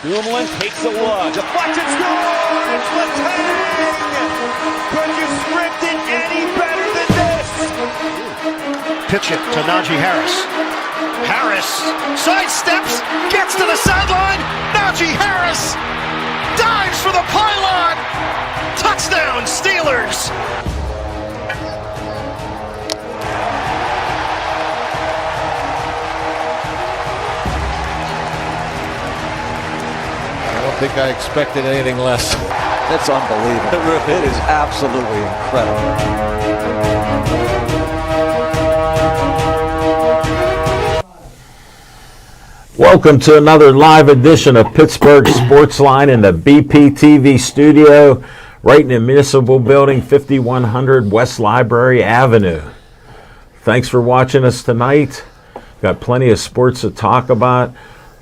Dumoulin takes a look. Deflected, scores! Letang! Could you script it any better than this? Pitch it to Najee Harris. Harris sidesteps, gets to the sideline. Najee Harris dives for the pylon. Touchdown, Steelers! I don't think I expected anything less. That's unbelievable. It is absolutely incredible. Welcome to another live edition of Pittsburgh Sportsline in the BPTV studio, right in the Municipal Building, 5100 West Library Avenue. Thanks for watching us tonight. Got plenty of sports to talk about.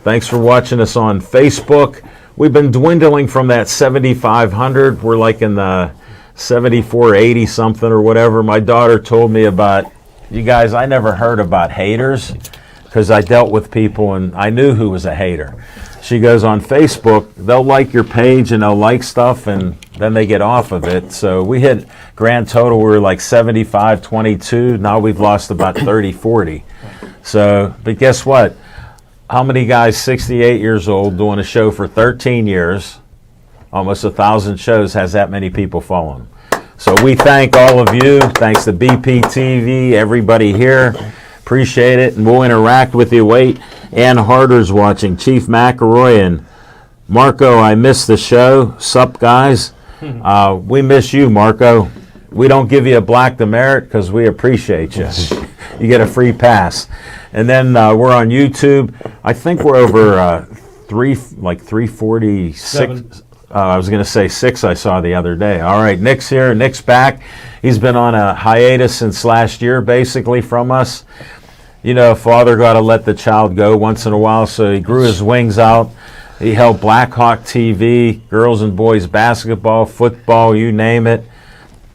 Thanks for watching us on Facebook. We've been dwindling from that 7,500. We're like in the 7,480 something or whatever. My daughter told me about, you guys, I never heard about haters, because I dealt with people and I knew who was a hater. She goes, on Facebook, they'll like your page and they'll like stuff and then they get off of it. So we hit grand total, we were like 75, 22. Now we've lost about 30, 40. So, but guess what? How many guys 68 years old doing a show for 13 years, almost 1,000 shows, has that many people following? So we thank all of you. Thanks to BPTV, everybody here. Appreciate it, and we'll interact with you. Wait, Ann Harder's watching, Chief McElroy, and Marco, I missed the show. Sup, guys? We miss you, Marco. We don't give you a black demerit because we appreciate you. You get a free pass. And then we're on YouTube. I think we're over 346. I was going to say 6 I saw the other day. All right, Nick's here. Nick's back. He's been on a hiatus since last year, basically, from us. You know, father got to let the child go once in a while, so he grew his wings out. He held Blackhawk TV, girls and boys basketball, football, you name it.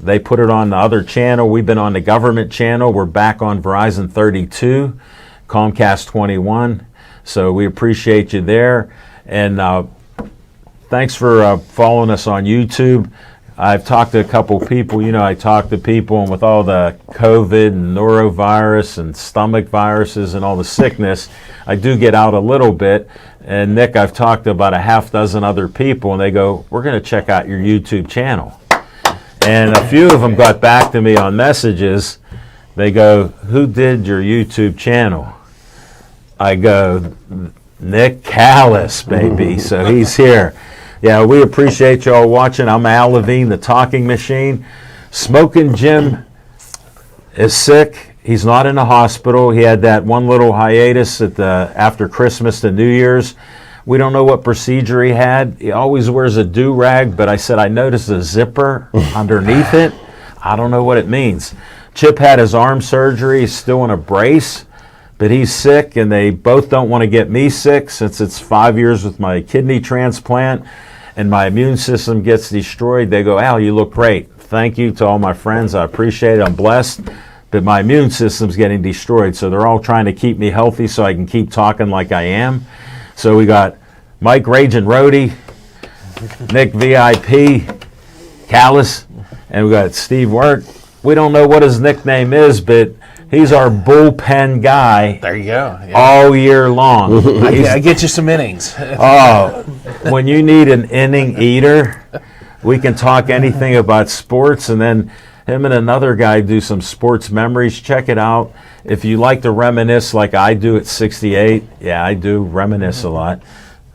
They put it on the other channel. We've been on the government channel. We're back on Verizon 32, Comcast 21. So we appreciate you there. And thanks for following us on YouTube. I've talked to a couple people. You know, I talk to people, and with all the COVID and norovirus and stomach viruses and all the sickness, I do get out a little bit. And Nick, I've talked to about a half dozen other people, and they go, we're going to check out your YouTube channel. And a few of them got back to me on messages. They go, who did your YouTube channel? I go, Nick Callis, baby. So he's here. Yeah, we appreciate y'all watching. I'm Al Levine, the talking machine. Smoking Jim is sick. He's not in the hospital. He had that one little hiatus after Christmas to New Year's. We don't know what procedure he had. He always wears a do-rag, but I said I noticed a zipper underneath it. I don't know what it means. Chip had his arm surgery. He's still in a brace, but he's sick, and they both don't want to get me sick since it's 5 years with my kidney transplant and my immune system gets destroyed. They go, Al, you look great. Thank you to all my friends. I appreciate it. I'm blessed. But my immune system's getting destroyed, so they're all trying to keep me healthy so I can keep talking like I am. So we got Mike Ragin' Rhodey, Nick VIP, Callis, and we got Steve Wirt. We don't know what his nickname is, but he's our bullpen guy. There you go. Yeah. All year long. I get you some innings. Oh, when you need an inning eater, we can talk anything about sports, and then him and another guy do some sports memories. Check it out. If you like to reminisce like I do at 68, yeah, I do reminisce a lot.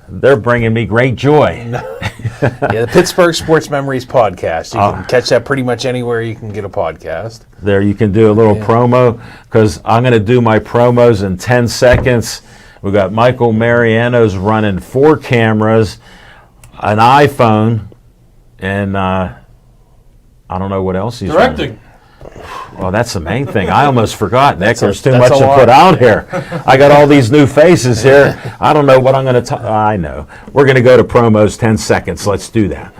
They're bringing me great joy. Yeah, the Pittsburgh Sports Memories podcast. You can catch that pretty much anywhere you can get a podcast. There, you can do a little promo, because I'm going to do my promos in 10 seconds. We got Michael Mariano's running 4 cameras, an iPhone, and I don't know what else he's directing. Running. Well, that's the main thing. I almost forgot, Nick. There's too much to put out here. I got all these new faces here. I don't know what I'm going to talk. I know. We're going to go to promos, 10 seconds. Let's do that.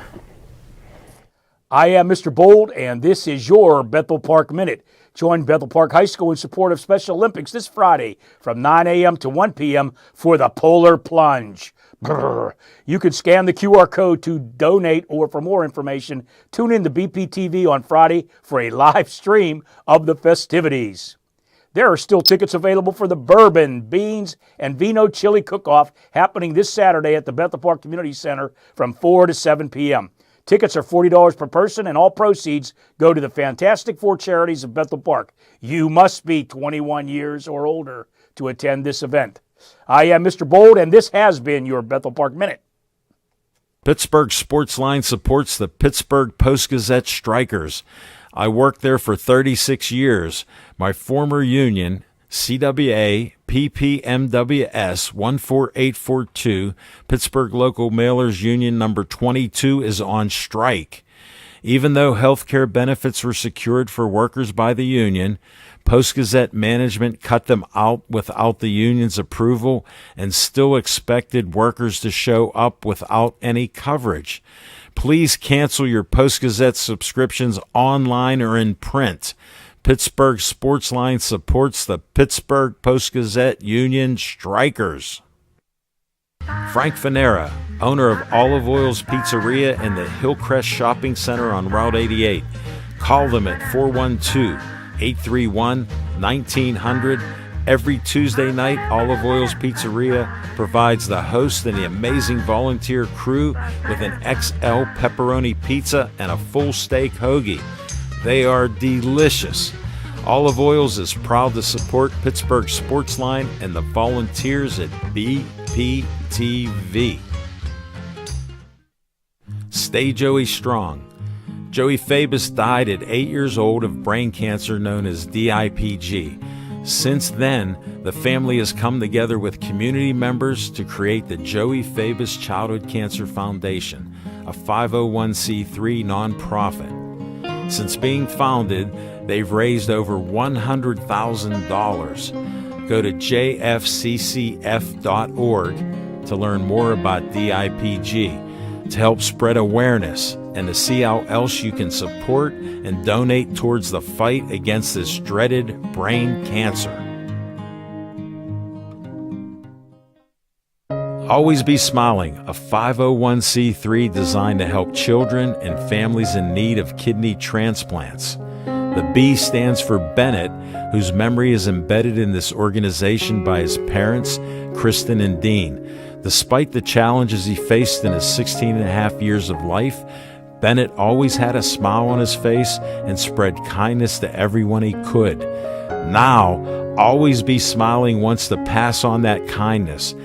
I am Mr. Bold, and this is your Bethel Park Minute. Join Bethel Park High School in support of Special Olympics this Friday from 9 a.m. to 1 p.m. for the Polar Plunge. Brr. You can scan the QR code to donate, or for more information, tune in to BPTV on Friday for a live stream of the festivities. There are still tickets available for the Bourbon, Beans, and Vino Chili Cook-Off happening this Saturday at the Bethel Park Community Center from 4 to 7 p.m. Tickets are $40 per person, and all proceeds go to the Fantastic Four Charities of Bethel Park. You must be 21 years or older to attend this event. I am Mr. Bold, and this has been your Bethel Park Minute. Pittsburgh Sportsline supports the Pittsburgh Post-Gazette Strikers. I worked there for 36 years. My former union, CWA PPMWS 14842, Pittsburgh Local Mailers Union number 22, is on strike. Even though health care benefits were secured for workers by the union, Post-Gazette management cut them out without the union's approval and still expected workers to show up without any coverage. Please cancel your Post-Gazette subscriptions online or in print. Pittsburgh Sportsline supports the Pittsburgh Post-Gazette Union Strikers. Frank Fanera, owner of Olive Oil's Pizzeria and the Hillcrest Shopping Center on Route 88. Call them at 412-831-1900. Every Tuesday night, Olive Oil's Pizzeria provides the host and the amazing volunteer crew with an XL pepperoni pizza and a full steak hoagie. They are delicious. Olive Oils is proud to support Pittsburgh Sportsline and the volunteers at BPTV. Stay Joey strong. Joey Fabus died at 8 years old of brain cancer known as DIPG. Since then, the family has come together with community members to create the Joey Fabus Childhood Cancer Foundation, a 501c3 nonprofit. Since being founded, they've raised over $100,000. Go to jfccf.org to learn more about DIPG, to help spread awareness, and to see how else you can support and donate towards the fight against this dreaded brain cancer. Always Be Smiling, a 501c3 designed to help children and families in need of kidney transplants. The B stands for Bennett, whose memory is embedded in this organization by his parents, Kristen and Dean. Despite the challenges he faced in his 16 and a half years of life, Bennett always had a smile on his face and spread kindness to everyone he could. Now, Always Be Smiling wants to pass on that kindness.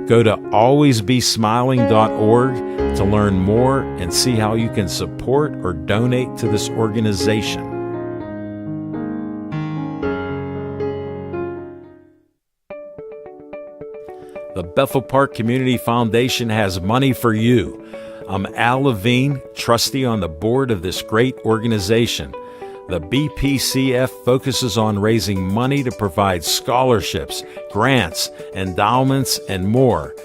Go to alwaysbesmiling.org to learn more and see how you can support or donate to this organization. The Bethel Park Community Foundation has money for you. I'm Al Levine, trustee on the board of this great organization. The BPCF focuses on raising money to provide scholarships, grants, endowments, and more.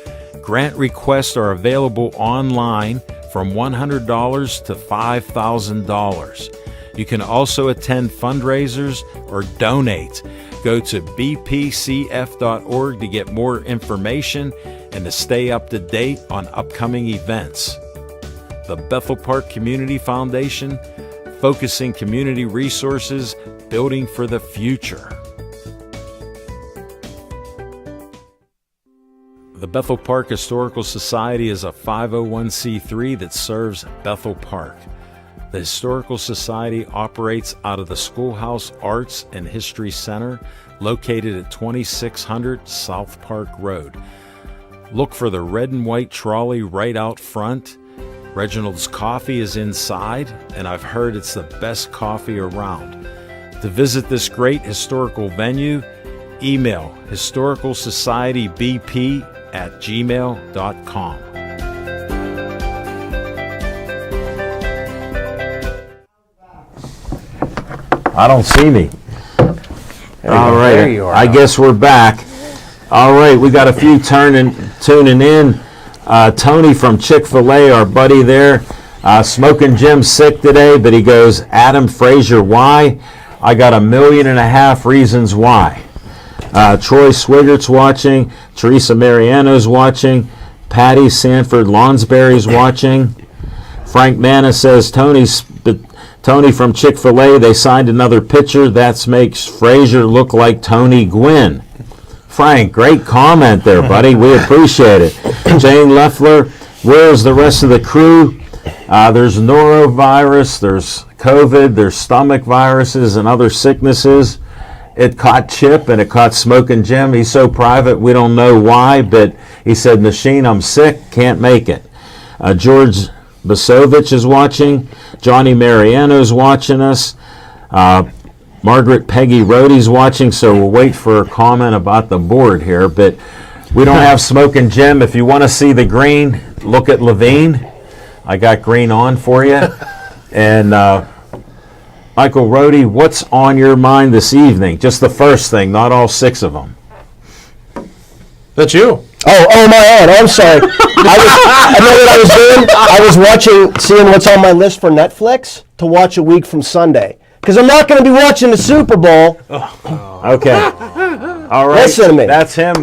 Grant requests are available online from $100 to $5,000. You can also attend fundraisers or donate. Go to bpcf.org to get more information and to stay up to date on upcoming events. The Bethel Park Community Foundation, focusing community resources, building for the future. The Bethel Park Historical Society is a 501c3 that serves Bethel Park. The Historical Society operates out of the Schoolhouse Arts and History Center, located at 2600 South Park Road. Look for the red and white trolley right out front. Reginald's Coffee is inside, and I've heard it's the best coffee around. To visit this great historical venue, email historicalsocietybp@gmail.com. I don't see me. All right, there you are. I guess we're back. All right, we got a few tuning in. Tony from Chick-fil-A, our buddy there. Smoking Jim's sick today, but he goes, Adam Frazier, why? I got 1.5 million reasons why. Troy Swiggert's watching. Teresa Mariano's watching. Patty Sanford Lonsberry's watching. Frank Manna says Tony from Chick-fil-A, they signed another pitcher. That makes Frazier look like Tony Gwynn. Frank, great comment there, buddy. We appreciate it. Jane Leffler, where's the rest of the crew? There's norovirus, there's COVID, there's stomach viruses and other sicknesses. It caught Chip and it caught Smoking Jim. He's so private, we don't know why, but he said, Machine, I'm sick, can't make it. George Basovich is watching. Johnny Mariano's watching us. Margaret Peggy Rohde's watching, so we'll wait for a comment about the board here, but we don't have Smoking Jim. If you want to see the green, look at Levine. I got green on for you. And Michael Rohde, what's on your mind this evening? Just the first thing, not all 6 of them. That's you. Oh, my own. I'm sorry. I know what I was doing. I was seeing what's on my list for Netflix to watch a week from Sunday. Because I'm not going to be watching the Super Bowl. Okay. All right. Listen to me. That's him.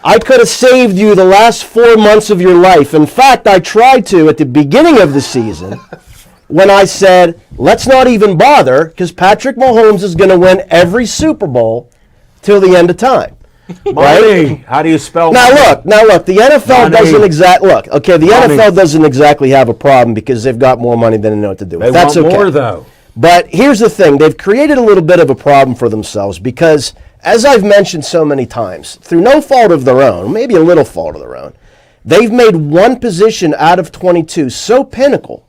I could have saved you the last 4 months of your life. In fact, I tried to at the beginning of the season when I said, let's not even bother because Patrick Mahomes is going to win every Super Bowl till the end of time. Money. How do you spell Now look, the NFL doesn't NFL doesn't exactly have a problem because they've got more money than they know what to do with. That's want okay. more, though. But here's the thing. They've created a little bit of a problem for themselves because, as I've mentioned so many times, through no fault of their own, maybe a little fault of their own, they've made one position out of 22 so pinnacle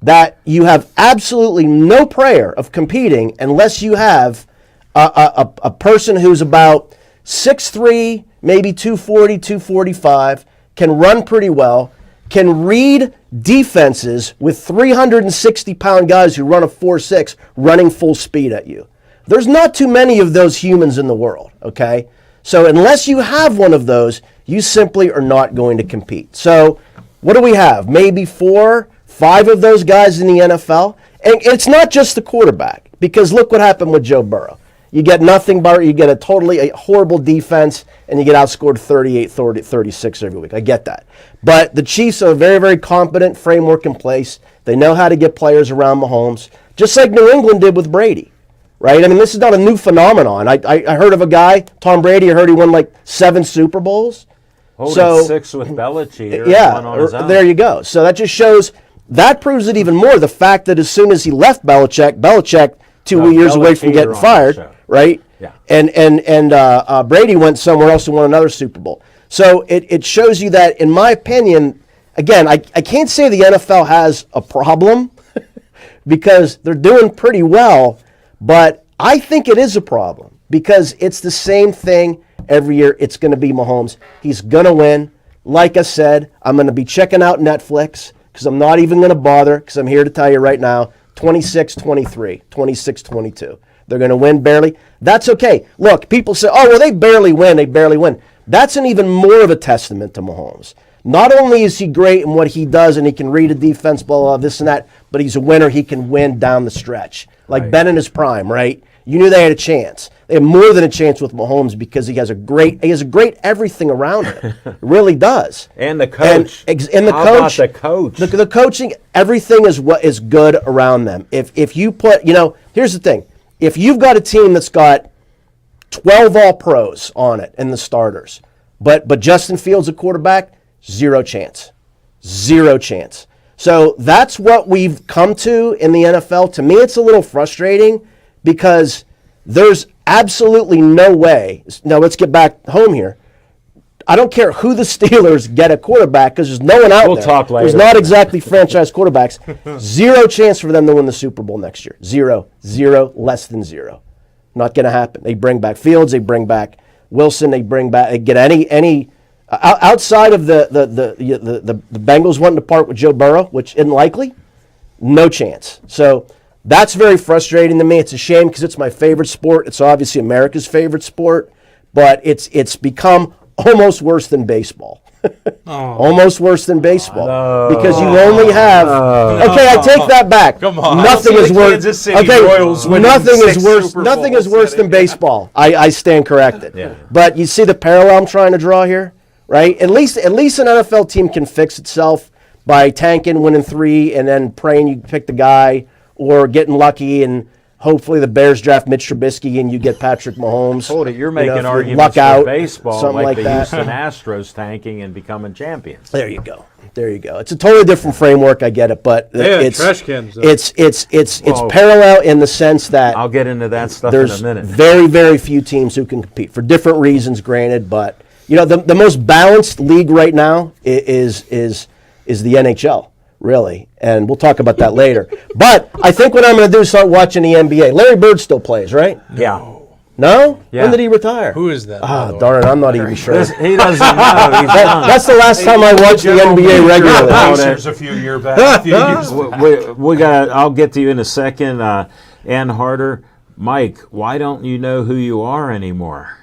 that you have absolutely no prayer of competing unless you have a person who's about 6'3", maybe 240, 245, can run pretty well, can read defenses with 360-pound guys who run a 4.6 running full speed at you. There's not too many of those humans in the world, okay? So unless you have one of those, you simply are not going to compete. So what do we have? Maybe 4, 5 of those guys in the NFL? And it's not just the quarterback, because look what happened with Joe Burrow. You get nothing but you get a horrible defense, and you get outscored 38-36 every week. I get that. But the Chiefs have a very, very competent framework in place. They know how to get players around Mahomes, just like New England did with Brady, right? I mean, this is not a new phenomenon. I heard of a guy, Tom Brady, I heard he won like 7 Super Bowls. Holding 6 with Belichick. Yeah, on his own. There you go. So that just shows, that proves it even more, the fact that as soon as he left Belichick 2 years away from getting fired, right? Yeah. And Brady went somewhere else and won another Super Bowl. So it shows you that, in my opinion, again, I can't say the NFL has a problem because they're doing pretty well, but I think it is a problem because it's the same thing every year. It's going to be Mahomes. He's going to win. Like I said, I'm going to be checking out Netflix because I'm not even going to bother because I'm here to tell you right now, 26-23, 26-22. They're going to win barely. That's okay. Look, people say, oh, well, they barely win. That's an even more of a testament to Mahomes. Not only is he great in what he does and he can read a defense, blah, blah, this and that, but he's a winner. He can win down the stretch. Like Ben in his prime, right? You knew they had a chance. They have more than a chance with Mahomes because he has a great everything around him. It really does. And the coach. And the How coach. about the coach? The coaching, everything is what is good around them. If you put, here's the thing. If you've got a team that's got 12 all-pros on it and the starters, but Justin Fields a quarterback, zero chance. Zero chance. So that's what we've come to in the NFL. To me, it's a little frustrating because there's absolutely no way. Now, let's get back home here. I don't care who the Steelers get a quarterback because there's no one out there. We'll talk later. There's not exactly franchise quarterbacks. Zero chance for them to win the Super Bowl next year. Zero, less than zero. Not going to happen. They bring back Fields. They bring back Wilson. They get any outside of the Bengals wanting to part with Joe Burrow, which isn't likely. No chance. So that's very frustrating to me. It's a shame because it's my favorite sport. It's obviously America's favorite sport, but it's become almost worse than baseball. Almost worse than baseball because you only have. Okay, I take that back. Come on. Nothing is worse. Kansas City Royals winning nothing is 6 worse. Super Nothing Bowls is worse than baseball. I stand corrected. Yeah. But you see the parallel I'm trying to draw here, right? At least an NFL team can fix itself by tanking, winning 3, and then praying you pick the guy, or getting lucky and hopefully the Bears draft Mitch Trubisky and you get Patrick Mahomes. Hold it, you're if making you arguments luck for out, baseball something like the that. Houston Astros tanking and becoming champions. There you go. There you go. It's a totally different framework. I get it, but it's trash cans, though. it's Well, parallel in the sense that I'll get into that stuff there's in a minute. very, very few teams who can compete for different reasons. Granted, but the most balanced league right now is the NHL. Really, and we'll talk about that later. But I think what I'm going to do is start watching the NBA. Larry Bird still plays, right? Yeah. No? Yeah. When did he retire? Who is that? Ah, darn it, I'm not even sure. He doesn't know. He's done. That's the last time I watched the NBA regularly. Pacers a few years back. We got. I'll get to you in a second. Ann Harder, Mike, why don't you know who you are anymore?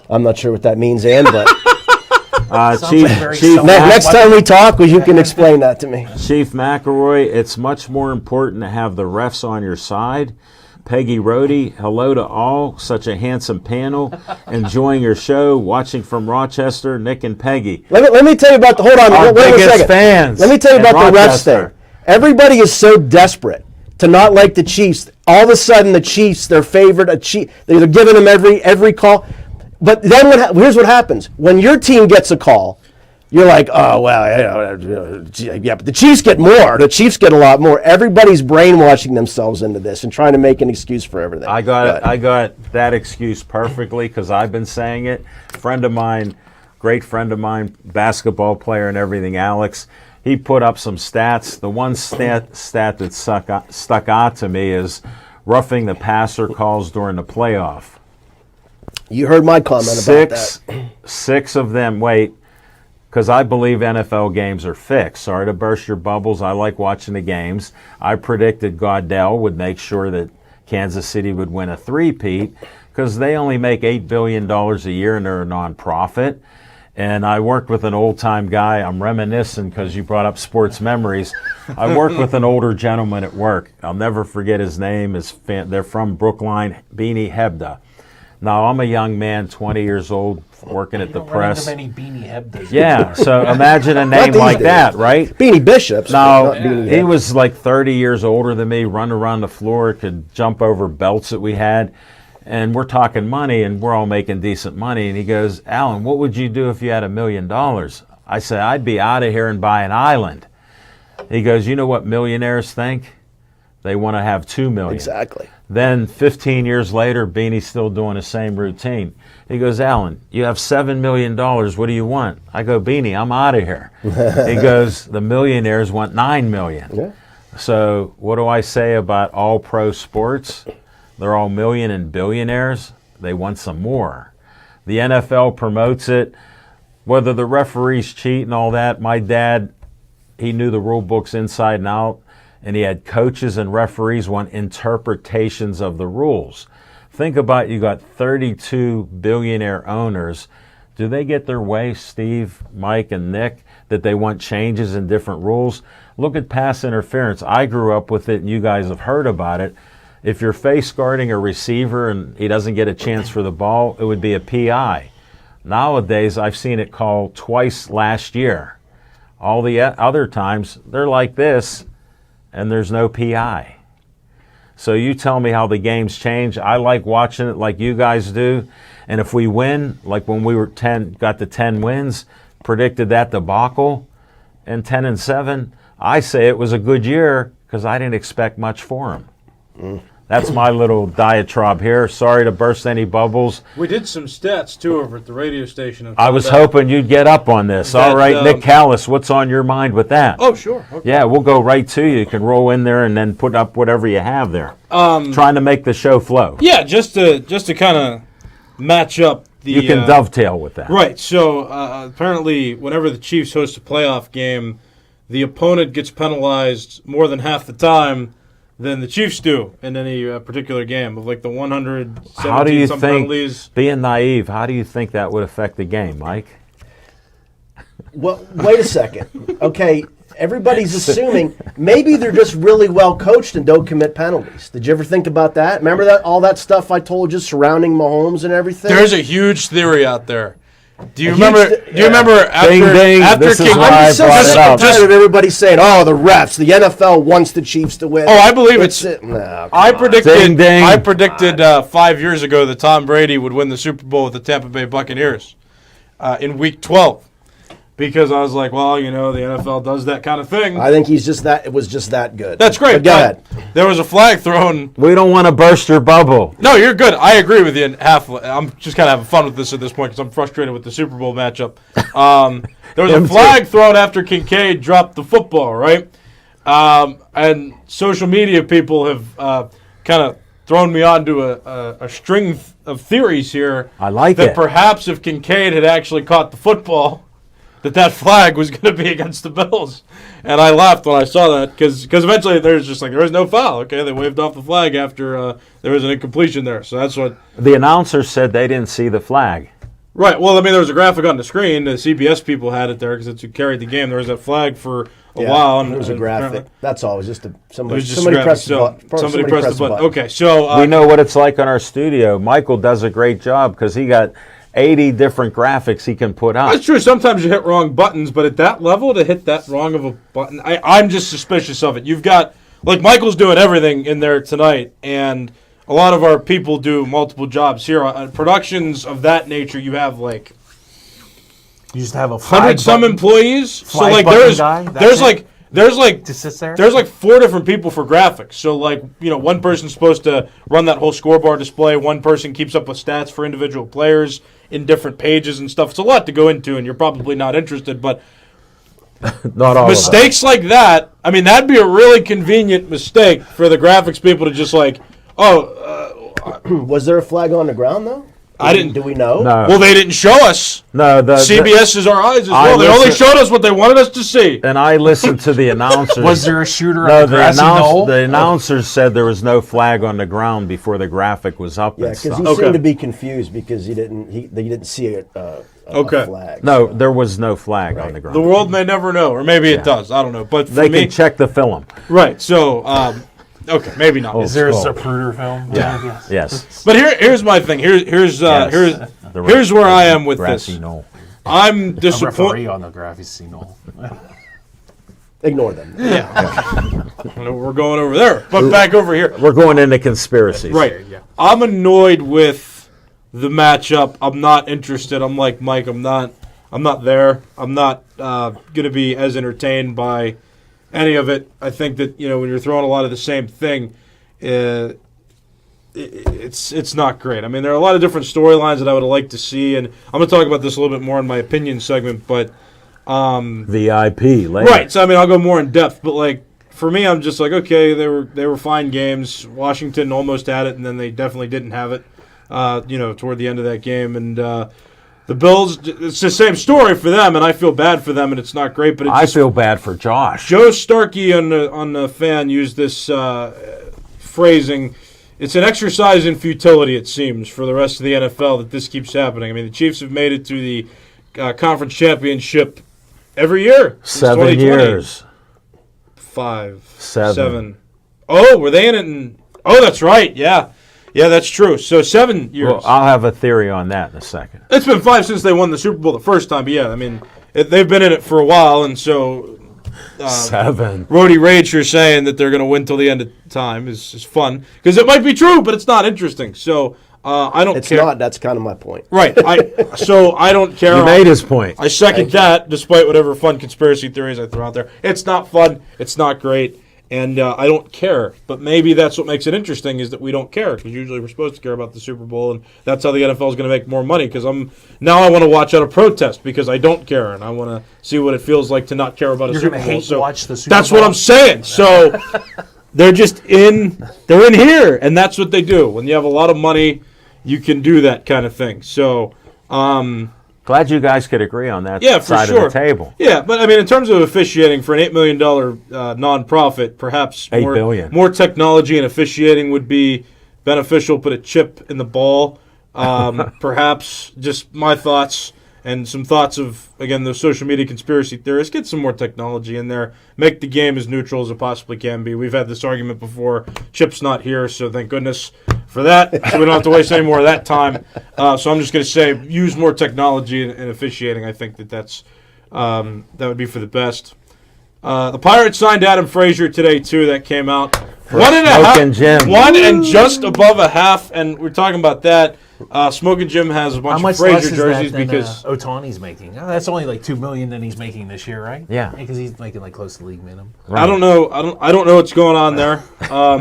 I'm not sure what that means, Ann, but Chief next time we talk, you can explain that to me. Chief McElroy, it's much more important to have the refs on your side. Peggy Rohde, hello to all. Such a handsome panel. Enjoying your show. Watching from Rochester, Nick and Peggy. Let me tell you about the. Hold on, Our wait a biggest second. fans Let me tell you in about the refs Rochester. thing. Everybody is so desperate to not like the Chiefs. All of a sudden, the Chiefs, their favorite, they're giving them every call. But then here's what happens. When your team gets a call, you're like, oh, well, yeah, but the Chiefs get more. The Chiefs get a lot more. Everybody's brainwashing themselves into this and trying to make an excuse for everything. I got that excuse perfectly because I've been saying it. Friend of mine, great friend of mine, basketball player and everything, Alex, he put up some stats. The one stat that stuck out to me is roughing the passer calls during the playoff. You heard my comment about that. 6 of them, because I believe NFL games are fixed. Sorry to burst your bubbles. I like watching the games. I predicted Goodell would make sure that Kansas City would win a three-peat because they only make $8 billion a year and they're a nonprofit. And I worked with an old-time guy. I'm reminiscing because you brought up sports memories. I worked with an older gentleman at work. I'll never forget his name. They're from Brookline, Beanie Hebda. Now, I'm a young man, 20 years old, working at the press. Many Beanie Hebdas. Yeah, so imagine a name these like days. that, right? Beanie Bishops. Now, but not Beanie he Heads. was like 30 years older than me, run around the floor, could jump over belts that we had. And we're talking money, and we're all making decent money. And he goes, Alan, what would you do if you had $1 million? I said, I'd be out of here and buy an island. He goes, you know what millionaires think? They want to have $2 million. Exactly. Then 15 years later, Beanie's still doing the same routine. He goes, Alan, you have $7 million. What do you want? I go, Beanie, I'm out of here. He goes, the millionaires want $9 million. Yeah. So what do I say about all pro sports? They're all million and billionaires. They want some more. The NFL promotes it. Whether the referees cheat and all that, my dad, he knew the rule books inside and out. And he had coaches and referees want interpretations of the rules. Think about, you got 32 billionaire owners. Do they get their way, Steve, Mike, and Nick, that they want changes in different rules? Look at pass interference. I grew up with it, and you guys have heard about it. If you're face guarding a receiver and he doesn't get a chance for the ball, it would be a PI. Nowadays, I've seen it called twice last year. All the other times, they're like this, and there's no PI. So you tell me how the games change. I like watching it like you guys do. And if we win, like when we were got the 10 wins, predicted that debacle, and 10-7, I say it was a good year because I didn't expect much for them. That's my little diatribe here. Sorry to burst any bubbles. We did some stats, too, over at the radio station. I was hoping you'd get up on this. All right, Nick Callis, what's on your mind with that? Oh, sure. Okay. Yeah, we'll go right to you. You can roll in there and then put up whatever you have there. Trying to make the show flow. Yeah, just to kind of match up the... You can dovetail with that. Right. So, apparently, whenever the Chiefs host a playoff game, the opponent gets penalized more than half the time than the Chiefs do in any particular game. Of like the 117 How do you some think, penalties. being naive, how do you think that would affect the game, Mike? Well, wait a second. Okay, everybody's assuming maybe they're just really well coached and don't commit penalties. Did you ever think about that? Remember that all that stuff I told you surrounding Mahomes and everything? There's a huge theory out there. Do you A remember? huge Do you remember after Ding, ding. after This is King? why I'm I so brought it sick up. and tired of everybody saying, "Oh, the refs, the NFL wants the Chiefs to win." Oh, I believe It's it's. it. No, I come on. predicted. Ding, ding. I predicted 5 years ago that Tom Brady would win the Super Bowl with the Tampa Bay Buccaneers in Week 12, because I was like, well, you know, the NFL does that kind of thing. I think he's just that. It was just that good. That's great. But go ahead. There was a flag thrown. We don't want to burst your bubble. No, you're good. I agree with you. I'm just kind of having fun with this at this point because I'm frustrated with the Super Bowl matchup. There was a flag thrown after Kincaid dropped the football, right? And social media people have kind of thrown me onto a string of theories here. I like that it. perhaps if Kincaid had actually caught the football, that flag was going to be against the Bills. And I laughed when I saw that because eventually there was no foul. Okay, they waved off the flag after there was an incompletion there. So that's what. The announcer said they didn't see the flag. Right. Well, I mean, there was a graphic on the screen. The CBS people had it there because it's who carried the game. There was that flag for a while. And It was a graphic. apparently- That's all. It was just It somebody. was just a Somebody graphic. pressed the So button. somebody pressed the button. Okay, so We know what it's like on our studio. Michael does a great job because he got 80 different graphics he can put up. that's true. Sometimes you hit wrong buttons, but at that level, to hit that wrong of a button, I'm just suspicious of it. You've got, like, Michael's doing everything in there tonight, and a lot of our people do multiple jobs here. On productions of that nature, you have, like, You just have a flag 100 some button employees. So, flag like, button there's guy? That's there's it? like there's like to sit there. There's like 4 different people for graphics. So, like, you know, one person's supposed to run that whole scoreboard display. One person keeps up with stats for individual players in different pages and stuff. It's a lot to go into, and you're probably not interested. But Not all mistakes like that, I mean, that'd be a really convenient mistake for the graphics people to just like, Was there a flag on the ground though? I didn't. Do we know? No. Well, they didn't show us. No, CBS is our eyes as I well. They only listen- showed us what they wanted us to see. And I listened to the announcers. Was there a shooter No, on the grassy knoll? the announcers said there was no flag on the ground before the graphic was up Yeah, and because stuff. he Okay. seemed to be confused because he didn't see a Okay. flag. No, there was no flag on the ground. The world may never know, or maybe it does. I don't know. But for They me, can check the film. right? So, okay, maybe not. Is there a Oh. Zapruder film? Yeah. Yes. But here's my thing. Here's The here's where I am with grassy this. knoll. I'm A disappointed. referee on the grassy knoll. Ignore them. We're going over there, but back over here. We're going into conspiracies. Right. I'm annoyed with the matchup. I'm not interested. I'm like Mike. I'm not there. I'm not going to be as entertained by any of it. I think that, you know, when you're throwing a lot of the same thing, it's not great. I mean, there are a lot of different storylines that I would have liked to see, and I'm going to talk about this a little bit more in my opinion segment. But VIP later. right. So I mean, I'll go more in depth. But like for me, I'm just like, okay, they were fine games. Washington almost had it, and then they definitely didn't have it. You know, toward the end of that game, and the Bills. It's the same story for them, and I feel bad for them, and it's not great. But I feel bad for Josh. Joe Starkey on the fan used this phrasing. It's an exercise in futility, it seems, for the rest of the NFL that this keeps happening. I mean, the Chiefs have made it to the conference championship every year. Since 7 2020. years. 5, Seven. 7. Oh, were they in it? Oh, that's right. Yeah, that's true. So 7 years. Well, I'll have a theory on that in a second. It's been 5 since they won the Super Bowl the first time. But yeah, I mean, they've been in it for a while, and so 7. Rody Rage here saying that they're going to win till the end of time is fun because it might be true, but it's not interesting. So I don't It's care. not. That's kind of my point. Right. So I don't care. You made his point. I second that, despite whatever fun conspiracy theories I throw out there. It's not fun. It's not great. And I don't care. But maybe that's what makes it interesting is that we don't care. Because usually we're supposed to care about the Super Bowl. And that's how the NFL is going to make more money. Because now I want to watch out a protest because I don't care. And I want to see what it feels like to not care about a You're Super gonna Bowl. hate So watch the Super that's Bowl? what I'm saying. So they're just they're in here. And that's what they do. When you have a lot of money, you can do that kind of thing. So Glad you guys could agree on that yeah, for side sure. of the table. Yeah, but I mean, in terms of officiating for an $8 million nonprofit, perhaps $8 billion. more technology and officiating would be beneficial. Put a chip in the ball, perhaps. Just my thoughts. and some thoughts of, again, those social media conspiracy theorists. Get some more technology in there. Make the game as neutral as it possibly can be. We've had this argument before. Chip's not here, so thank goodness for that. So we don't have to waste any more of that time. So I'm just going to say use more technology in officiating. I think that would be for the best. The Pirates signed Adam Frazier today, too. That came out. 1.5. Jim. 1 and just above a half, and we're talking about that. Smoking Jim has a bunch of Frazier jerseys because Otani's making. Oh, that's only like $2 million that he's making this year, right? Yeah, because he's making like close to league minimum. Right. I don't know. I don't know what's going on there. I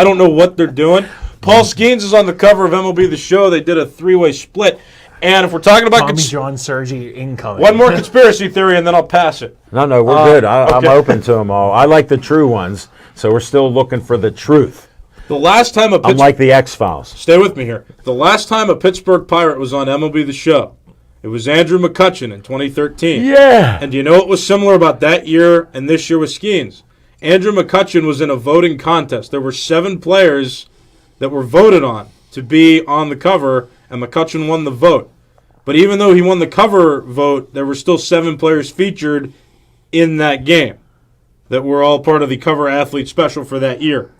don't know what they're doing. Paul Skeens is on the cover of MLB The Show. They did a 3-way split. And if we're talking about Tommy John Sergi incoming. One more conspiracy theory, and then I'll pass it. No, we're good. I'm open to them all. I like the true ones, so we're still looking for the truth. The last time unlike the X-Files. Stay with me here. The last time a Pittsburgh Pirate was on MLB The Show, it was Andrew McCutchen in 2013. Yeah. And do you know what was similar about that year and this year with Skeens? Andrew McCutchen was in a voting contest. There were 7 players that were voted on to be on the cover, and McCutchen won the vote. But even though he won the cover vote, there were still 7 players featured in that game that were all part of the cover athlete special for that year.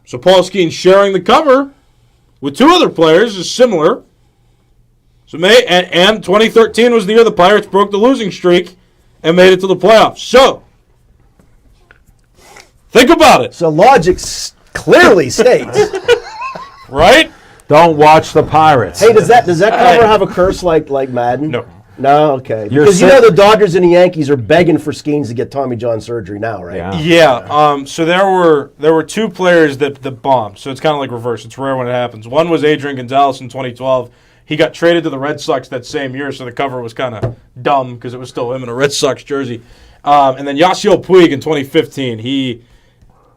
So Paul Skeens sharing the cover with 2 other players is similar. So and 2013 was the year the Pirates broke the losing streak and made it to the playoffs. So think about it. So logic clearly states. Right? Don't watch the Pirates. Hey, does that cover have a curse like Madden? No. No, okay. You're Because the Dodgers and the Yankees are begging for Skeens to get Tommy John surgery now, right? Yeah. So there were 2 players that bombed. So it's kind of like reverse. It's rare when it happens. One was Adrian Gonzalez in 2012. He got traded to the Red Sox that same year, so the cover was kind of dumb because it was still him in a Red Sox jersey. And then Yasiel Puig in 2015. He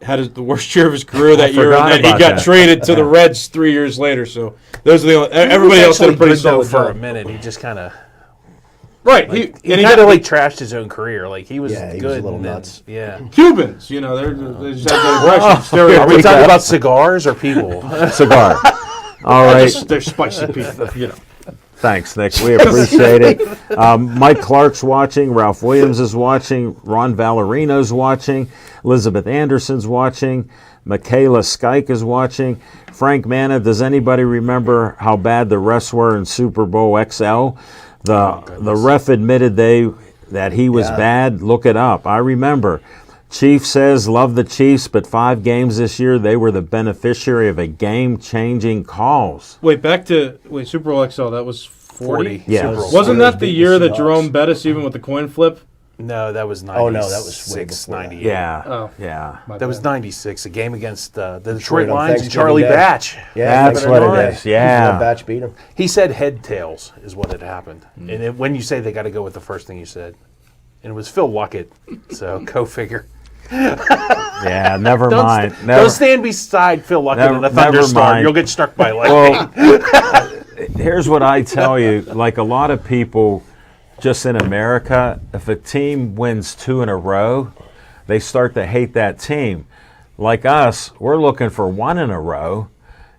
had the worst year of his career that year, and then he got traded to the Reds 3 years later. So those are the only, everybody else did a pretty solid for job. a minute. He just kind of he kind of like trashed his own career. Like he was he good. was a little and then- nuts. Yeah. Cubans, they just had that aggression. Are we talking about cigars or people? Cigar. All right. They're spicy people, Thanks, Nick. We appreciate it. Mike Clark's watching. Ralph Williams is watching. Ron Valerino's watching. Elizabeth Anderson's watching. Michaela Skike is watching. Frank Manna, does anybody remember how bad the refs were in Super Bowl XL? The ref admitted that he was bad. Look it up. I remember. Chief says, love the Chiefs, but 5 games this year, they were the beneficiary of a game-changing calls. Wait, Super Bowl XL, that was 40? Yeah. Wasn't that the year that Jerome bet us even with the coin flip? No, that was 96. Oh, no, that was way before that. 98. Yeah. Oh. Yeah. That was 96, a game against the Detroit on Lions and Thanksgiving Charlie Day. Batch. Yeah, That's what it is. Yeah. Batch beat him. He said head tails is what had happened. And when you say they got to go with the first thing you said, and it was Phil Luckett, so go figure. Yeah, never mind. Don't stand beside Phil Luckett in a thunderstorm. mind. You'll get struck by lightning. Well, here's what I tell you. Like a lot of people just in America, if a team wins 2 in a row, they start to hate that team. Like us, we're looking for 1 in a row,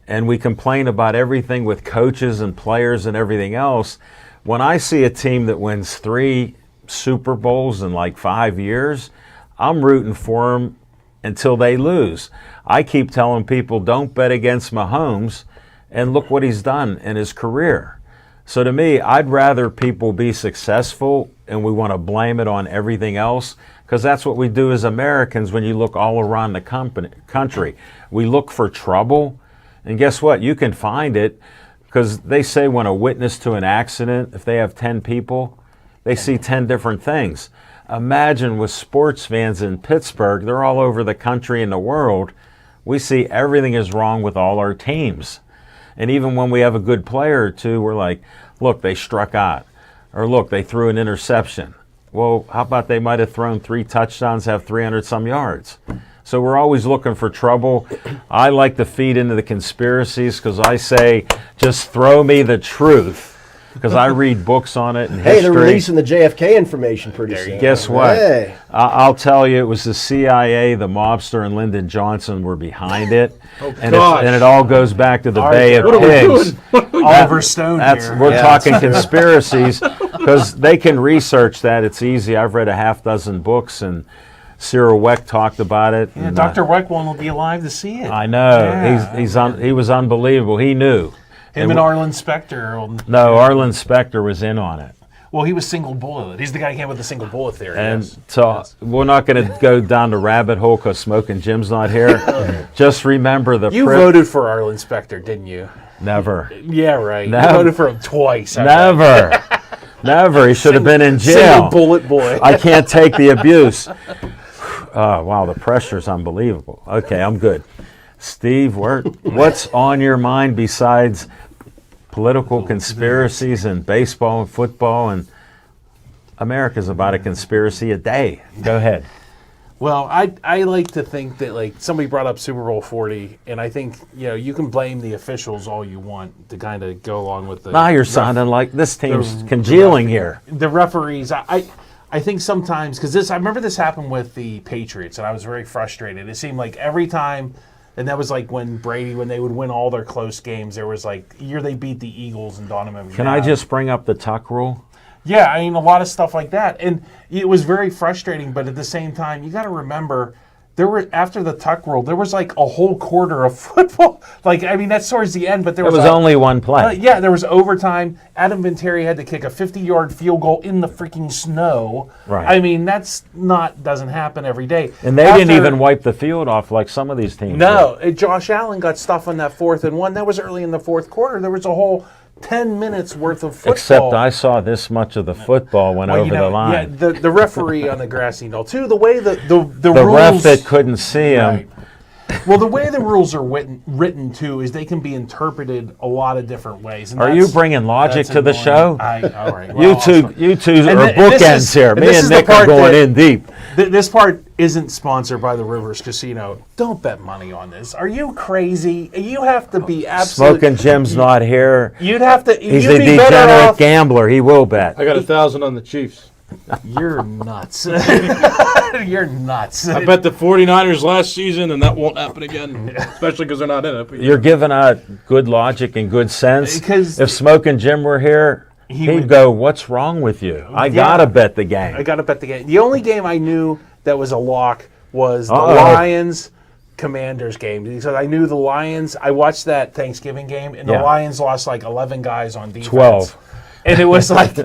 and we complain about everything with coaches and players and everything else. When I see a team that wins 3 Super Bowls in like 5 years, I'm rooting for them until they lose. I keep telling people, don't bet against Mahomes, and look what he's done in his career. So to me, I'd rather people be successful, and we want to blame it on everything else, because that's what we do as Americans when you look all around the country. We look for trouble, and guess what? You can find it, because they say when a witness to an accident, if they have 10 people, they see 10 different things. Imagine with sports fans in Pittsburgh, they're all over the country and the world, we see everything is wrong with all our teams. And even when we have a good player or two, we're like, look, they struck out. Or look, they threw an interception. Well, how about they might have thrown 3 touchdowns, have 300-some yards? So we're always looking for trouble. I like to feed into the conspiracies because I say, just throw me the truth. because I read books on it and Hey, history. they're releasing the JFK information pretty soon. Guess what? Hey. I'll tell you, it was the CIA, the mobster, and Lyndon Johnson were behind it. and, gosh. and it all goes back to the Bay of what are we Pigs. Oliver Stone here. We're talking conspiracies because they can research that. It's easy. I've read a half dozen books, and Cyril Weck talked about it. Yeah, and, Dr. Weck will be alive to see it. I know. Yeah. He was unbelievable. He knew. Him and Arlen Specter. No, Arlen Specter was in on it. Well, he was single bullet. He's the guy who came with the single bullet theory. And yes. so we're not going to go down the rabbit hole because Smoking Jim's not here. Just remember You voted for Arlen Specter, didn't you? Never. Yeah, right. Never. You voted for him twice. I bet. Never. Never. He should have been in jail. Single bullet boy. I can't take the abuse. Oh, wow, the pressure's unbelievable. Okay, I'm good. Steve, what's on your mind besides political conspiracies and baseball and football? And America's about a conspiracy a day. Go ahead. Well, I like to think that, like, somebody brought up Super Bowl 40, and I think, you can blame the officials all you want to kind of go along with the... Now you're sounding like this team's congealing here. The referees, I think sometimes, because I remember this happened with the Patriots, and I was very frustrated. It seemed like every time, and that was like when they would win all their close games, there was like, year they beat the Eagles and Donovan. Can I just bring up the tuck rule? Yeah, I mean, a lot of stuff like that. And it was very frustrating, but at the same time, you got to remember, after the tuck rule, there was like a whole quarter of football. Like, I mean, that's towards the end, but there was only one play. Yeah, there was overtime. Adam Vinatieri had to kick a 50-yard field goal in the freaking snow. Right. I mean, doesn't happen every day. And they didn't even wipe the field off like some of these teams. No, Josh Allen got stuff on that 4th and 1. That was early in the fourth quarter. There was a whole 10 minutes worth of football. Except I saw this much of the football went over the line. Yeah, the referee on the grassy knoll too. The way the rules, ref that rules, couldn't see him. right. Well, the way the rules are written too is they can be interpreted a lot of different ways. And Are you bringing logic to the annoying. show? All right. You Well, two are bookends here. Me and Nick are going in deep. This part isn't sponsored by the Rivers Casino. Don't bet money on this. Are you crazy? You have to be absolutely... Smoking Jim's not here. You'd have to... He's you'd a be better degenerate off, gambler. He will bet. I got 1,000 on the Chiefs. You're nuts. You're nuts. I bet the 49ers last season, and that won't happen again, especially because they're not in it. But You're giving out good logic and good sense. Because if Smoking Jim were here, he'd go, "What's wrong with you? I gotta bet the game." I gotta bet the game. The only game I knew that was a lock was the Lions Commanders game. Because I knew the Lions. I watched that Thanksgiving game, and the Lions lost like 11 guys on defense. 12. And it was like,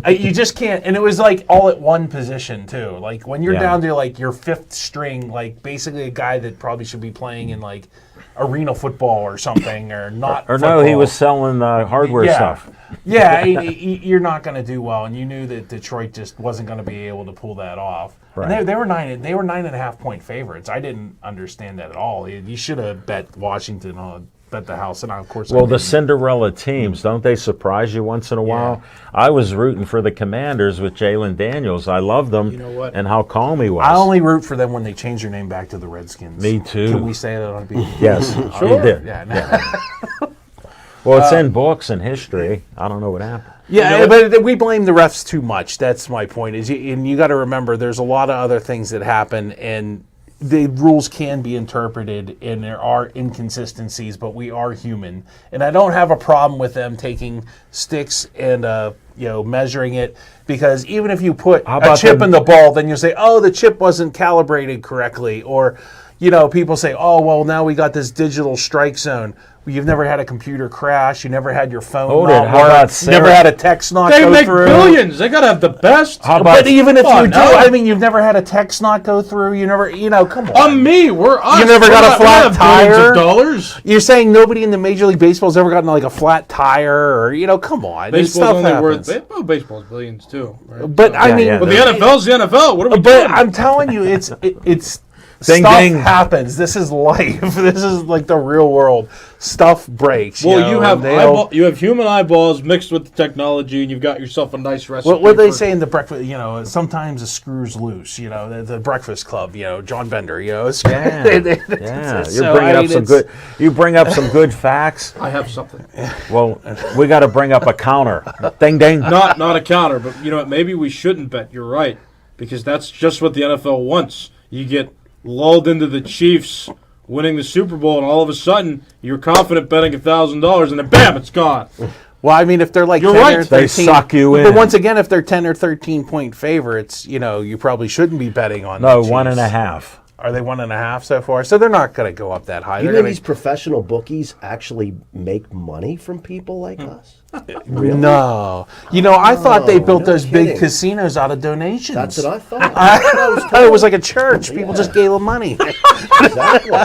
you just can't. And it was like all at one position too. Like when you're down to like your 5th string, like basically a guy that probably should be playing in like arena football or something, or not. Or football. no, he was selling hardware stuff. Yeah, you're not going to do well, and you knew that Detroit just wasn't going to be able to pull that off. Right. And they were 9.5 point favorites. I didn't understand that at all. You should have bet Washington on. Bet the house, and of course. Well, the Cinderella teams, don't they surprise you once in a while? I was rooting for the Commanders with Jalen Daniels. I loved them. You know what? And how calm he was. I only root for them when they change their name back to the Redskins. Me too. Can we say that on a Yes, Sure. he did. Yeah. No. Well, it's in books and history. I don't know what happened. Yeah, but we blame the refs too much. That's my point. And you got to remember, there's a lot of other things that happen, and the rules can be interpreted, and there are inconsistencies, but we are human. And I don't have a problem with them taking sticks and measuring it, because even if you put a chip in the ball, then you say, oh, the chip wasn't calibrated correctly, or people say, oh, well, now we got this digital strike zone. You've never had a computer crash. You never had your phone not How about work. You never had a text not they go make through. billions. They gotta have the best. But even if you do, now. I mean, you've never had a text not go through. You never, come on. On me, we're us. You never got a flat tire? $dollars. You're saying nobody in the Major League Baseball's ever gotten like a flat tire, or come on. This Baseball's stuff only happens. worth baseball's billions too. Right? But I mean, yeah. But the NFL's the NFL. What are we but doing? I'm telling you, it's Ding, Stuff ding. happens. This is life. This is like the real world. Stuff breaks. Well, you know, have and they'll- you have human eyeballs mixed with the technology, and you've got yourself a nice recipe. What they for- say in the breakfast, you know, sometimes a screw's loose. You know, the Breakfast Club. You know, John Bender. You know, it's, Yeah, so, you're bringing I up mean, some it's- good. You bring up some good facts. I have something. Well, we got to bring up a counter. Ding, ding. Not a counter, but you know what? Maybe we shouldn't bet. You're right, because that's just what the NFL wants. You get lulled into the Chiefs winning the Super Bowl, and all of a sudden you're confident betting $1,000, and then bam, it's gone. Well, I mean, if they're like You're 10 right. or 13, They suck you But in. once again, if they're 10 or 13 point favorites, you know, you probably shouldn't be betting on. No, the 1.5. Are they 1.5 so far? So they're not going to go up that high. You They're know gonna, these professional bookies actually make money from people like us? No, you know, I thought they built no those big kidding. casinos out of donations. That's what I thought. That's what I was thought it was like a church. People just gave them money. exactly.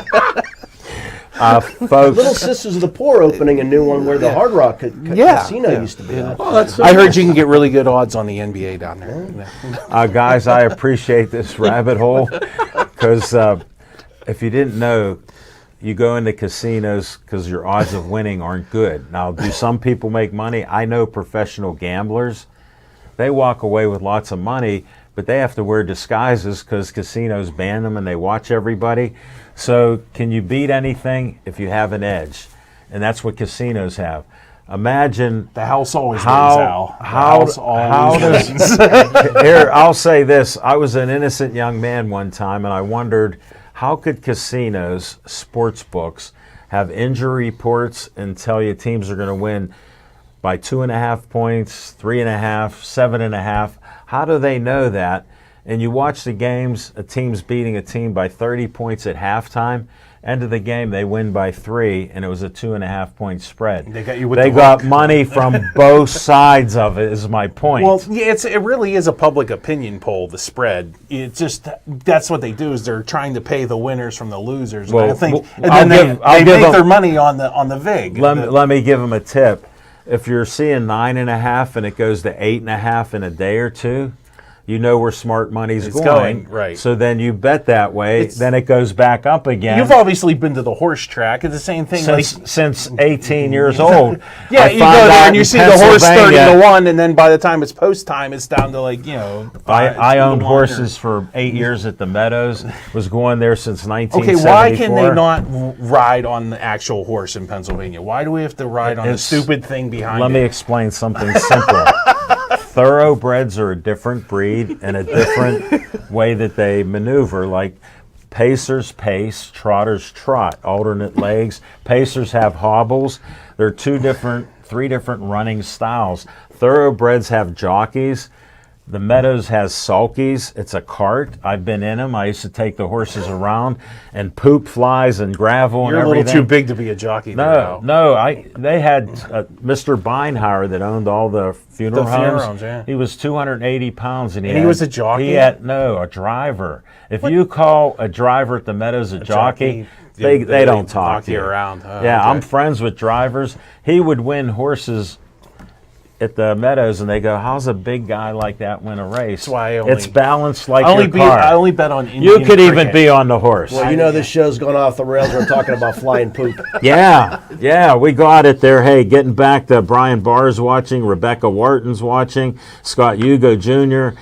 Folks, Little Sisters of the Poor opening a new one where the Hard Rock Casino used to be at. I heard you can get really good odds on the NBA down there. guys, I appreciate this rabbit hole because if you didn't know, you go into casinos because your odds of winning aren't good. Now, do some people make money? I know professional gamblers. They walk away with lots of money, but they have to wear disguises because casinos ban them and they watch everybody. So can you beat anything if you have an edge? And that's what casinos have. Imagine The house always wins, how Al. The how house always does wins. here I'll say this. I was an innocent young man one time and I wondered how could casinos, sports books, have injury reports and tell you teams are going to win by 2.5 points, 3.5, 7.5. How do they know that? And you watch the games, a team's beating a team by 30 points at halftime. End of the game, they win by 3, and it was a 2.5 point spread. They got you with They the got hook. money from both sides of it, is my point. Well, yeah, it really is a public opinion poll. The spread. It's just that's what they do is they're trying to pay the winners from the losers. Well, and I think, well, and I'll then give- I'll they give make them- their money on the vig. Let me give them a tip. If you're seeing 9.5 and it goes to 8.5 in a day or two, you know where smart money's It's going. going, right. So then you bet that way. It's- Then it goes back up again. You've obviously been to the horse track. It's the same thing. since 18 years old. Yeah, I you found go there out and you in see the horse 30 Pennsylvania- to 1, and then by the time it's post time, it's down to like, you know. I owned 2 to 1 or- horses for 8 years at the Meadows. Was going there since Okay, 1974. why can they not ride on the actual horse in Pennsylvania? Why do we have to ride on a It's- stupid thing behind Let it? me explain something simple. Thoroughbreds are a different breed and a different way that they maneuver. Like pacers pace, trotters trot, alternate legs. Pacers have hobbles. There are 3 different running styles. Thoroughbreds have jockeys. The Meadows has sulkies. It's a cart. I've been in them. I used to take the horses around and poop flies and gravel You're and a little everything. too big to be a jockey. No. They had Mr. Beinhauer that owned all the funeral The funeral homes. homes, yeah. He was 280 pounds, and he was a jockey? He had a driver. If you call a driver at the Meadows a jockey, jockey, they don't talk knock to you you around. Oh, yeah, okay. I'm friends with drivers. He would win horses at the Meadows, and they go, "How's a big guy like that win a race?" That's why I only- it's balanced like I only your car. I only bet on Indian you could even cricket. be on the horse. Well, you know this show's gone off the rails. We're talking about flying poop. Yeah, we got it there. Hey, getting back to Brian Barr's watching, Rebecca Wharton's watching, Scott Hugo Jr.,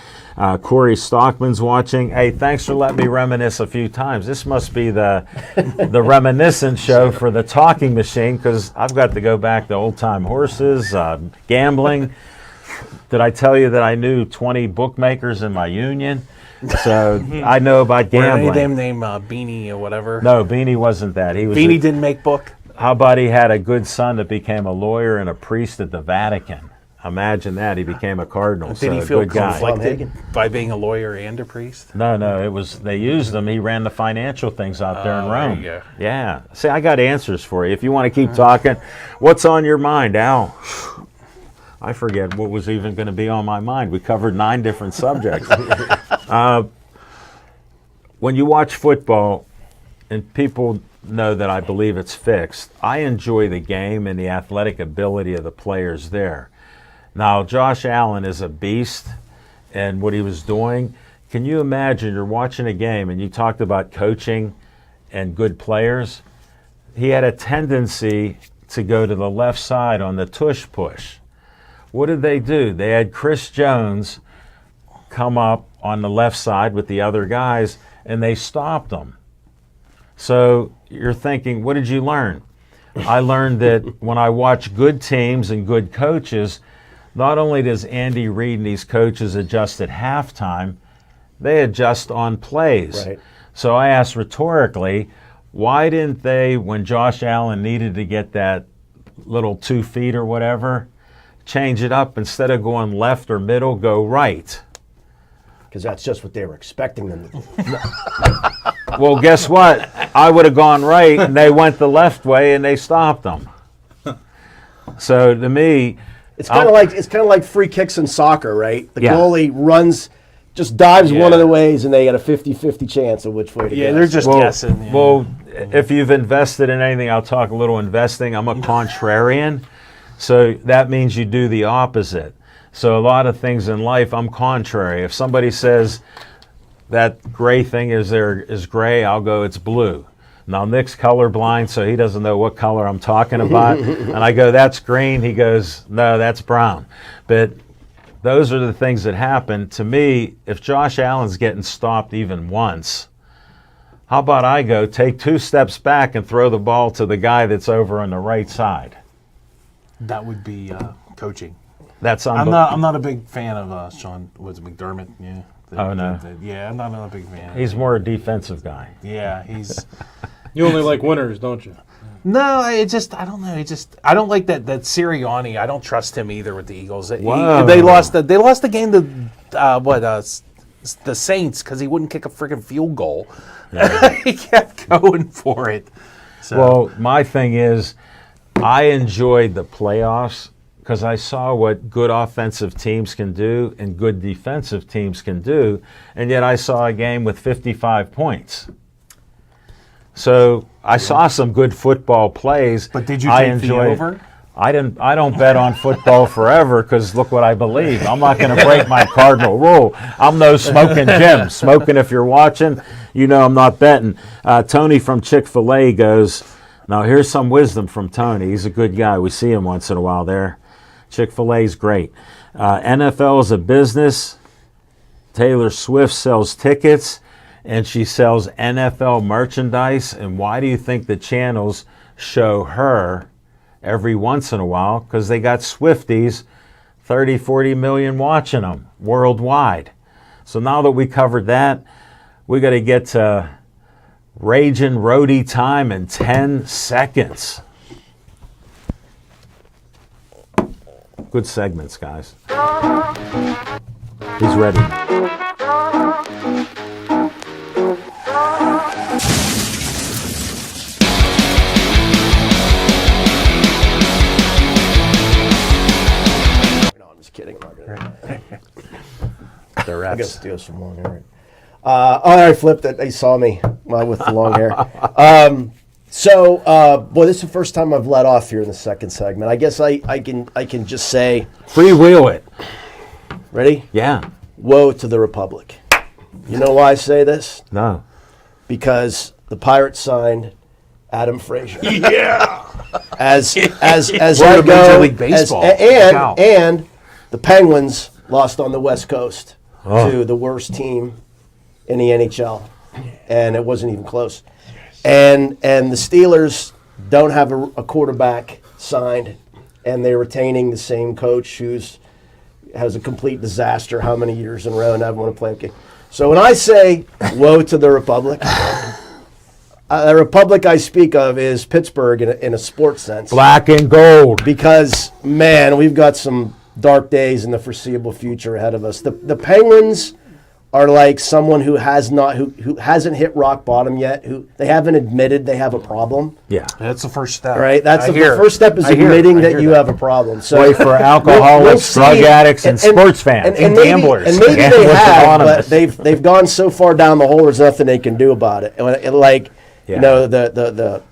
Corey Stockman's watching. Hey, thanks for letting me reminisce a few times. This must be the reminiscence show for the talking machine because I've got to go back to old-time horses, gambling. Did I tell you that I knew 20 bookmakers in my union? So I know about Were any gambling. of them named Beanie or whatever? No, Beanie wasn't that. He was Beanie didn't make book. How about he had a good son that became a lawyer and a priest at the Vatican? Imagine that. He became a cardinal. Did so he a feel good guy. conflicted by being a lawyer and a priest? No, it was they used him. He ran the financial things out there in there Rome. you go. Yeah. See, I got answers for you. If you want to keep talking, what's on your mind, Al? I forget what was even going to be on my mind. We covered 9 different subjects. When you watch football, and people know that I believe it's fixed, I enjoy the game and the athletic ability of the players there. Now, Josh Allen is a beast, and what he was doing, can you imagine you're watching a game and you talked about coaching and good players? He had a tendency to go to the left side on the tush push. What did they do? They had Chris Jones come up on the left side with the other guys, and they stopped them. So you're thinking, what did you learn? I learned that when I watch good teams and good coaches, not only does Andy Reid and these coaches adjust at halftime, they adjust on plays. Right. So I asked rhetorically, why didn't they, when Josh Allen needed to get that little 2 feet or whatever, change it up, instead of going left or middle, go right? Because that's just what they were expecting them to do. Well, guess what? I would have gone right, and they went the left way, and they stopped them. So to me, It's kind of like free kicks in soccer, right? The Yeah. goalie runs, just dives Yeah. one of the ways, and they got a 50-50 chance of which way to Yeah, go. they're just guessing. Yeah. Well, if you've invested in anything, I'll talk a little investing. I'm a contrarian, so that means you do the opposite. So a lot of things in life, I'm contrary. If somebody says that gray thing is gray, I'll go, it's blue. Now, Nick's colorblind, so he doesn't know what color I'm talking about. And I go, that's green. He goes, no, that's brown. But those are the things that happen. To me, if Josh Allen's getting stopped even once, how about I go take 2 steps back and throw the ball to the guy that's over on the right side? That would be coaching. That's I'm not a big fan of Sean McDermott. Yeah. Oh, no. Yeah, I'm not a big fan. He's more a defensive guy. Yeah, he's. You only like winners, don't you? No, I don't know. I don't like that Sirianni. I don't trust him either with the Eagles. Whoa. They lost the game to the Saints because he wouldn't kick a freaking field goal. Yeah. He kept going for it. So. Well, my thing is, I enjoyed the playoffs because I saw what good offensive teams can do and good defensive teams can do, and yet I saw a game with 55 points. So I saw some good football plays. But did you take the over? I don't bet on football forever because look what I believe. I'm not going to break my cardinal rule. I'm no smoking Jim. Smoking, if you're watching, you know I'm not betting. Tony from Chick-fil-A goes, now here's some wisdom from Tony. He's a good guy. We see him once in a while there. Chick-fil-A's great. NFL is a business. Taylor Swift sells tickets, and she sells NFL merchandise. And why do you think the channels show her every once in a while? Because they got Swifties, 30, 40 million watching them worldwide. So now that we covered that, we got to get to Raging Roadie time in 10 seconds. Good segments, guys. He's ready. No, I'm just kidding. I'm not gonna. The I gotta refs. steal some long hair. I flipped it. They saw me with the long hair. Boy, this is the first time I've let off here in the second segment. I guess I can just say, Freewheel it. ready? Yeah. Woe to the Republic. You know why I say this? No. Because the Pirates signed Adam Frazier. Yeah. As I Major go, League Baseball. Wow. and the Penguins lost on the West Coast to the worst team in the NHL, and it wasn't even close. And the Steelers don't have a quarterback signed, and they're retaining the same coach who's has a complete disaster how many years in a row and haven't won a playoff game. So when I say woe to the Republic, the Republic I speak of is Pittsburgh in a sports sense. Black and gold. Because, man, we've got some dark days in the foreseeable future ahead of us. The Penguins are like someone who hasn't hit rock bottom yet, who they haven't admitted they have a problem. Yeah. That's the first step. Right? That's the hear. first step is I hear. admitting I that hear you that. have a problem. So Wait for alcoholics, drug see- addicts, and sports fans, and maybe, gamblers. And maybe Gamblers they have, Anonymous. but they've gone so far down the hole. There's nothing they can do about it. Yeah. You know, the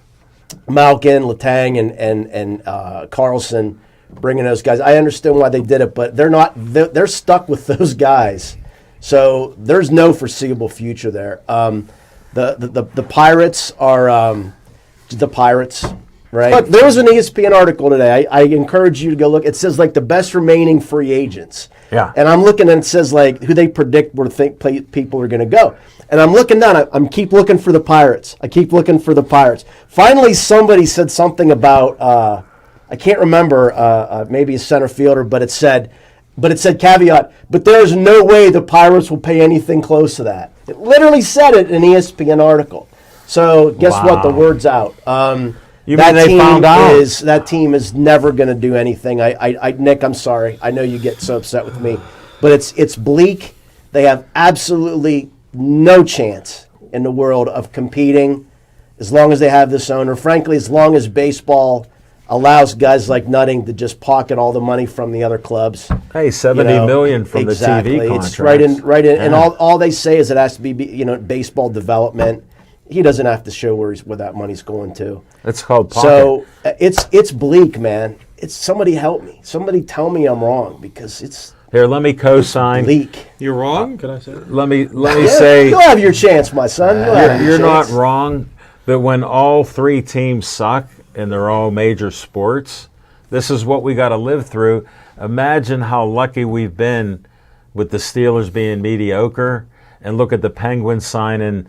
Malkin, Letang, and Carlson bringing those guys. I understand why they did it, but they're not. They're stuck with those guys So there's no foreseeable future there. The Pirates are the Pirates, right? But there was an ESPN article today. I encourage you to go look. It says like the best remaining free agents. Yeah. And I'm looking and it says like who they predict where people are going to go. And I'm looking down. I'm keep looking for the Pirates. I keep looking for the Pirates. Finally, somebody said something about I can't remember maybe a center fielder, but it said caveat. But there's no way the Pirates will pay anything close to that. It literally said it in an ESPN article. So guess what? The word's out. You mean they found out? That team is never going to do anything. Nick, I'm sorry. I know you get so upset with me, but it's bleak. They have absolutely no chance in the world of competing as long as they have this owner. Frankly, as long as baseball allows guys like Nutting to just pocket all the money from the other clubs. Hey, $70 million from exactly. the TV contracts. It's right in, and all they say is it has to be baseball development. He doesn't have to show where that money's going to. It's called pocket. So it's bleak, man. It's somebody help me. Somebody tell me I'm wrong because it's. Here, let me co-sign. Bleak. You're wrong. Can I say that? Let me say. You'll have your chance, my son. You're not wrong, but when all three teams suck and they're all major sports, this is what we got to live through. Imagine how lucky we've been with the Steelers being mediocre, and look at the Penguins signing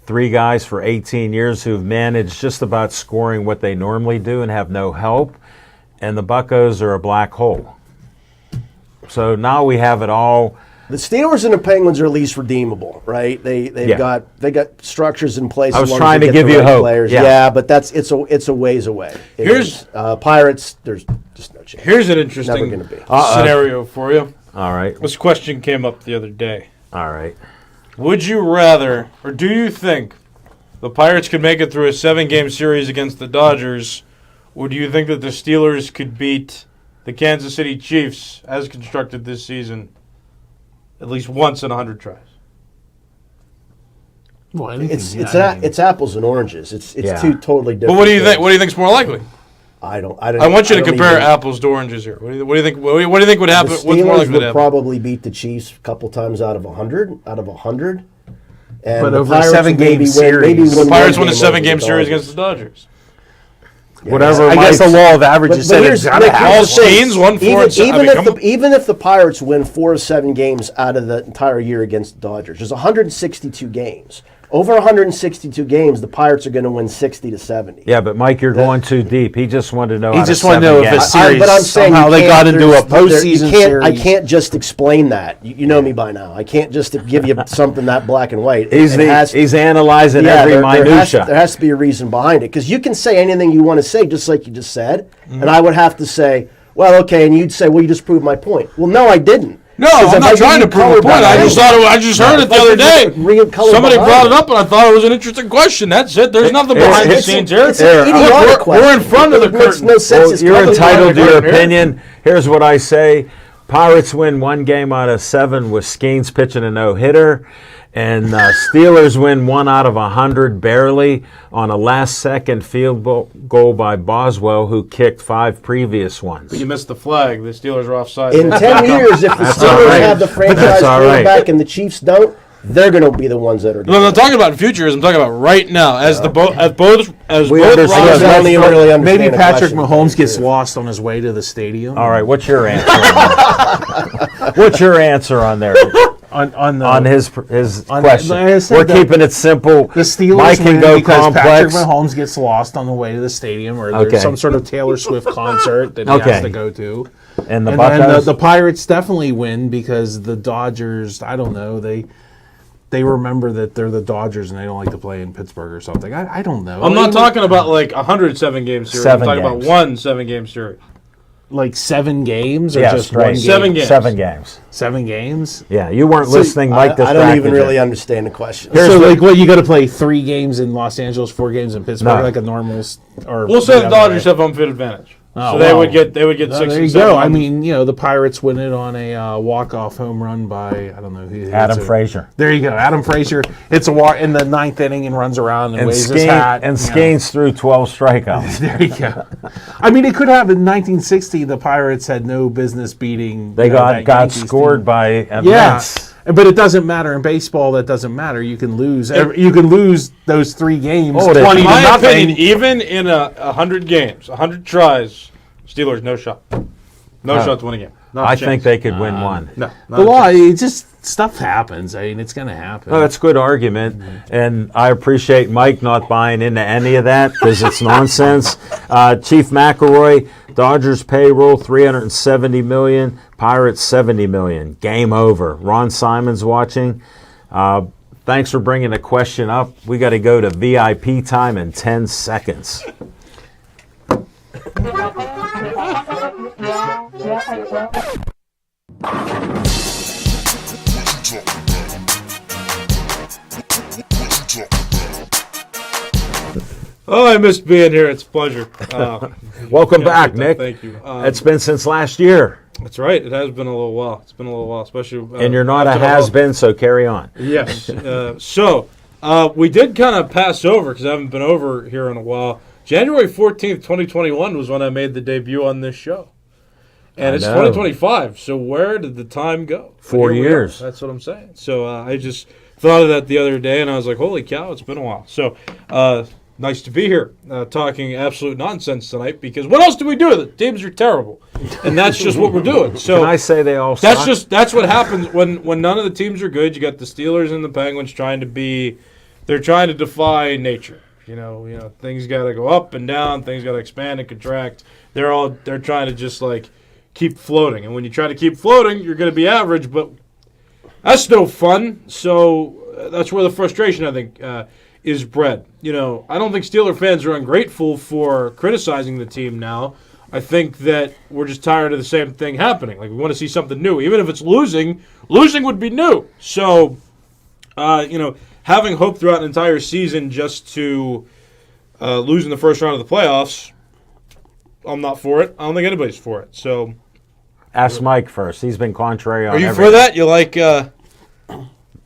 3 guys for 18 years who've managed just about scoring what they normally do and have no help, and the Buccos are a black hole. So now we have it all. The Steelers and the Penguins are at least redeemable, right? They've got structures in place. I was as long trying as they to get give the you right hope. Players. Yeah. But it's a ways away. Here's Pirates. There's just no chance. Here's an Never interesting going to be. scenario for you. All right. This question came up the other day. All right. Would you rather, or do you think, the Pirates could make it through a 7-game series against the Dodgers, or do you think that the Steelers could beat the Kansas City Chiefs, as constructed this season, at least once in 100 tries? Well, It's apples and oranges. It's two totally different. But what do you things. think? What do you think's more likely? I don't. I want you to compare apples to oranges here. What do you think? What do you think would happen? The What's more Steelers likely to would happen? probably beat the Chiefs a couple times out of 100. And But the over a Pirates 7-game would series. The Pirates win a game over 7-game the series Dodgers. against the Dodgers. Whatever. I guess the law of averages But said here's- it's got to Nick, happen. All here's the thing. Skeens won 4 and 7. Even if the Pirates win 4 of 7 games out of the entire year against the Dodgers, there's 162 games. Over 162 games, the Pirates are going to win 60 to 70. Yeah, but Mike, you're going too deep. He just wanted to know. He out of just wanted to know 7 if games. a series But I'm saying somehow you they got can't- into a there's- postseason I series. can't just explain that. You know me by now. I can't just give you something that black and white. He's analyzing every minutia. There has to be a reason behind it, because you can say anything you want to say, just like you just said, and I would have to say, well, okay, and you'd say, well, you just proved my point. Well, no, I didn't. No, Because I'm if not I trying to give you prove a color point. I just behind thought I just heard it the If I other give you day. real color Somebody behind brought it up, and I thought it was an interesting question. That's it. There's nothing behind the it's- scenes here. It's an idiotic question. We're in front of the It makes curtain. no sense. It's You're public entitled to knowledge. your here. opinion. Here's what I say. Pirates win 1 game out of 7 with Skeens pitching a no-hitter. And Steelers win 1 out of 100 barely on a last-second field goal by Boswell, who kicked 5 previous ones. You missed the flag. The Steelers are offside. In 10 years, if the That's Steelers all right. have the franchise That's all right. quarterback and the Chiefs don't, they're going to be the ones that are. No, I'm not talking about futures. I'm talking about right now. As both We rosters- understand. I don't even really understand Maybe the Patrick question. Mahomes gets lost on his way to the stadium. All right, what's your answer on that? What's your answer on there? On his question. like I said, We're keeping it simple. The Steelers Mike can win go because Patrick complex. Mahomes gets lost on the way to the stadium, or Okay. there's some sort of Taylor Swift concert that he Okay. has to go to. And the And then Buccos? the Pirates definitely win because the Dodgers, I don't know, they remember that they're the Dodgers and they don't like to play in Pittsburgh or something. I don't know. I'm not talking about like 107-game series. 7 I'm talking games. about one 7-game series. like 7 games or Yeah, just straight. one game? 7 games. 7 games. 7 games. Yeah, you weren't listening. Mike I distracted don't even you. really understand the question. So like what, you got to play 3 games in Los Angeles, 4 games in Pittsburgh, No. like a normal or We'll say the whatever, Dodgers right? have home field advantage. Oh, So they well. would get 6 There and you 7. go. I mean, the Pirates win it on a walk-off home run by, I don't know who. Adam Frazier. There you go. Adam Frazier hits a walk in the 9th inning and runs around and waves his hat. Skeens through 12 strikeouts. There you go. I mean, it could have in 1960. The Pirates had no business beating. They that got Yankees scored team. by Yeah. Mets. But it doesn't matter in baseball. That doesn't matter. You can lose. You can lose those 3 games, 20 In to my nothing. opinion, even in 100 games, 100 tries, Steelers no shot, no shot to win a game. Not a I chance. think they could win one. No, not The a law, chance. it just stuff happens. I mean, it's going to happen. No, that's a good argument, and I appreciate Mike not buying into any of that because it's nonsense. Chief McElroy, Dodgers payroll $370 million, Pirates $70 million. Game over. Ron Simon's watching. Thanks for bringing the question up. We got to go to VIP time in 10 seconds. Oh, I missed being here. It's a pleasure. Welcome Yeah, back, Nick. Thank you. It's been since last year, That's right. It has been a little while. It's been a little while, especially. and you're not a after the has-been, so carry on. Yes. So we did kind of pass over because I haven't been over here in a while. January 14th, 2021 was when I made the debut on this show. And it's know. 2025. So where did the time go? But 4 here we are. years. That's what I'm saying. So I just thought of that the other day, and I was like, holy cow, it's been a while. So nice to be here talking absolute nonsense tonight because what else do we do? The teams are terrible. And that's just what we're doing. So Can I say they all suck? that's what happens when none of the teams are good. You got the Steelers and the Penguins trying to defy nature. You know, things got to go up and down. Things got to expand and contract. They're trying to just like keep floating. And when you try to keep floating, you're going to be average. But that's no fun. So that's where the frustration I think is bred. You know, I don't think Steeler fans are ungrateful for criticizing the team now. I think that we're just tired of the same thing happening. Like we want to see something new, even if it's losing. Losing would be new. So, having hope throughout an entire season just to lose in the first round of the playoffs, I'm not for it. I don't think anybody's for it. So, Ask Mike first. He's been contrary on are you everything. for that?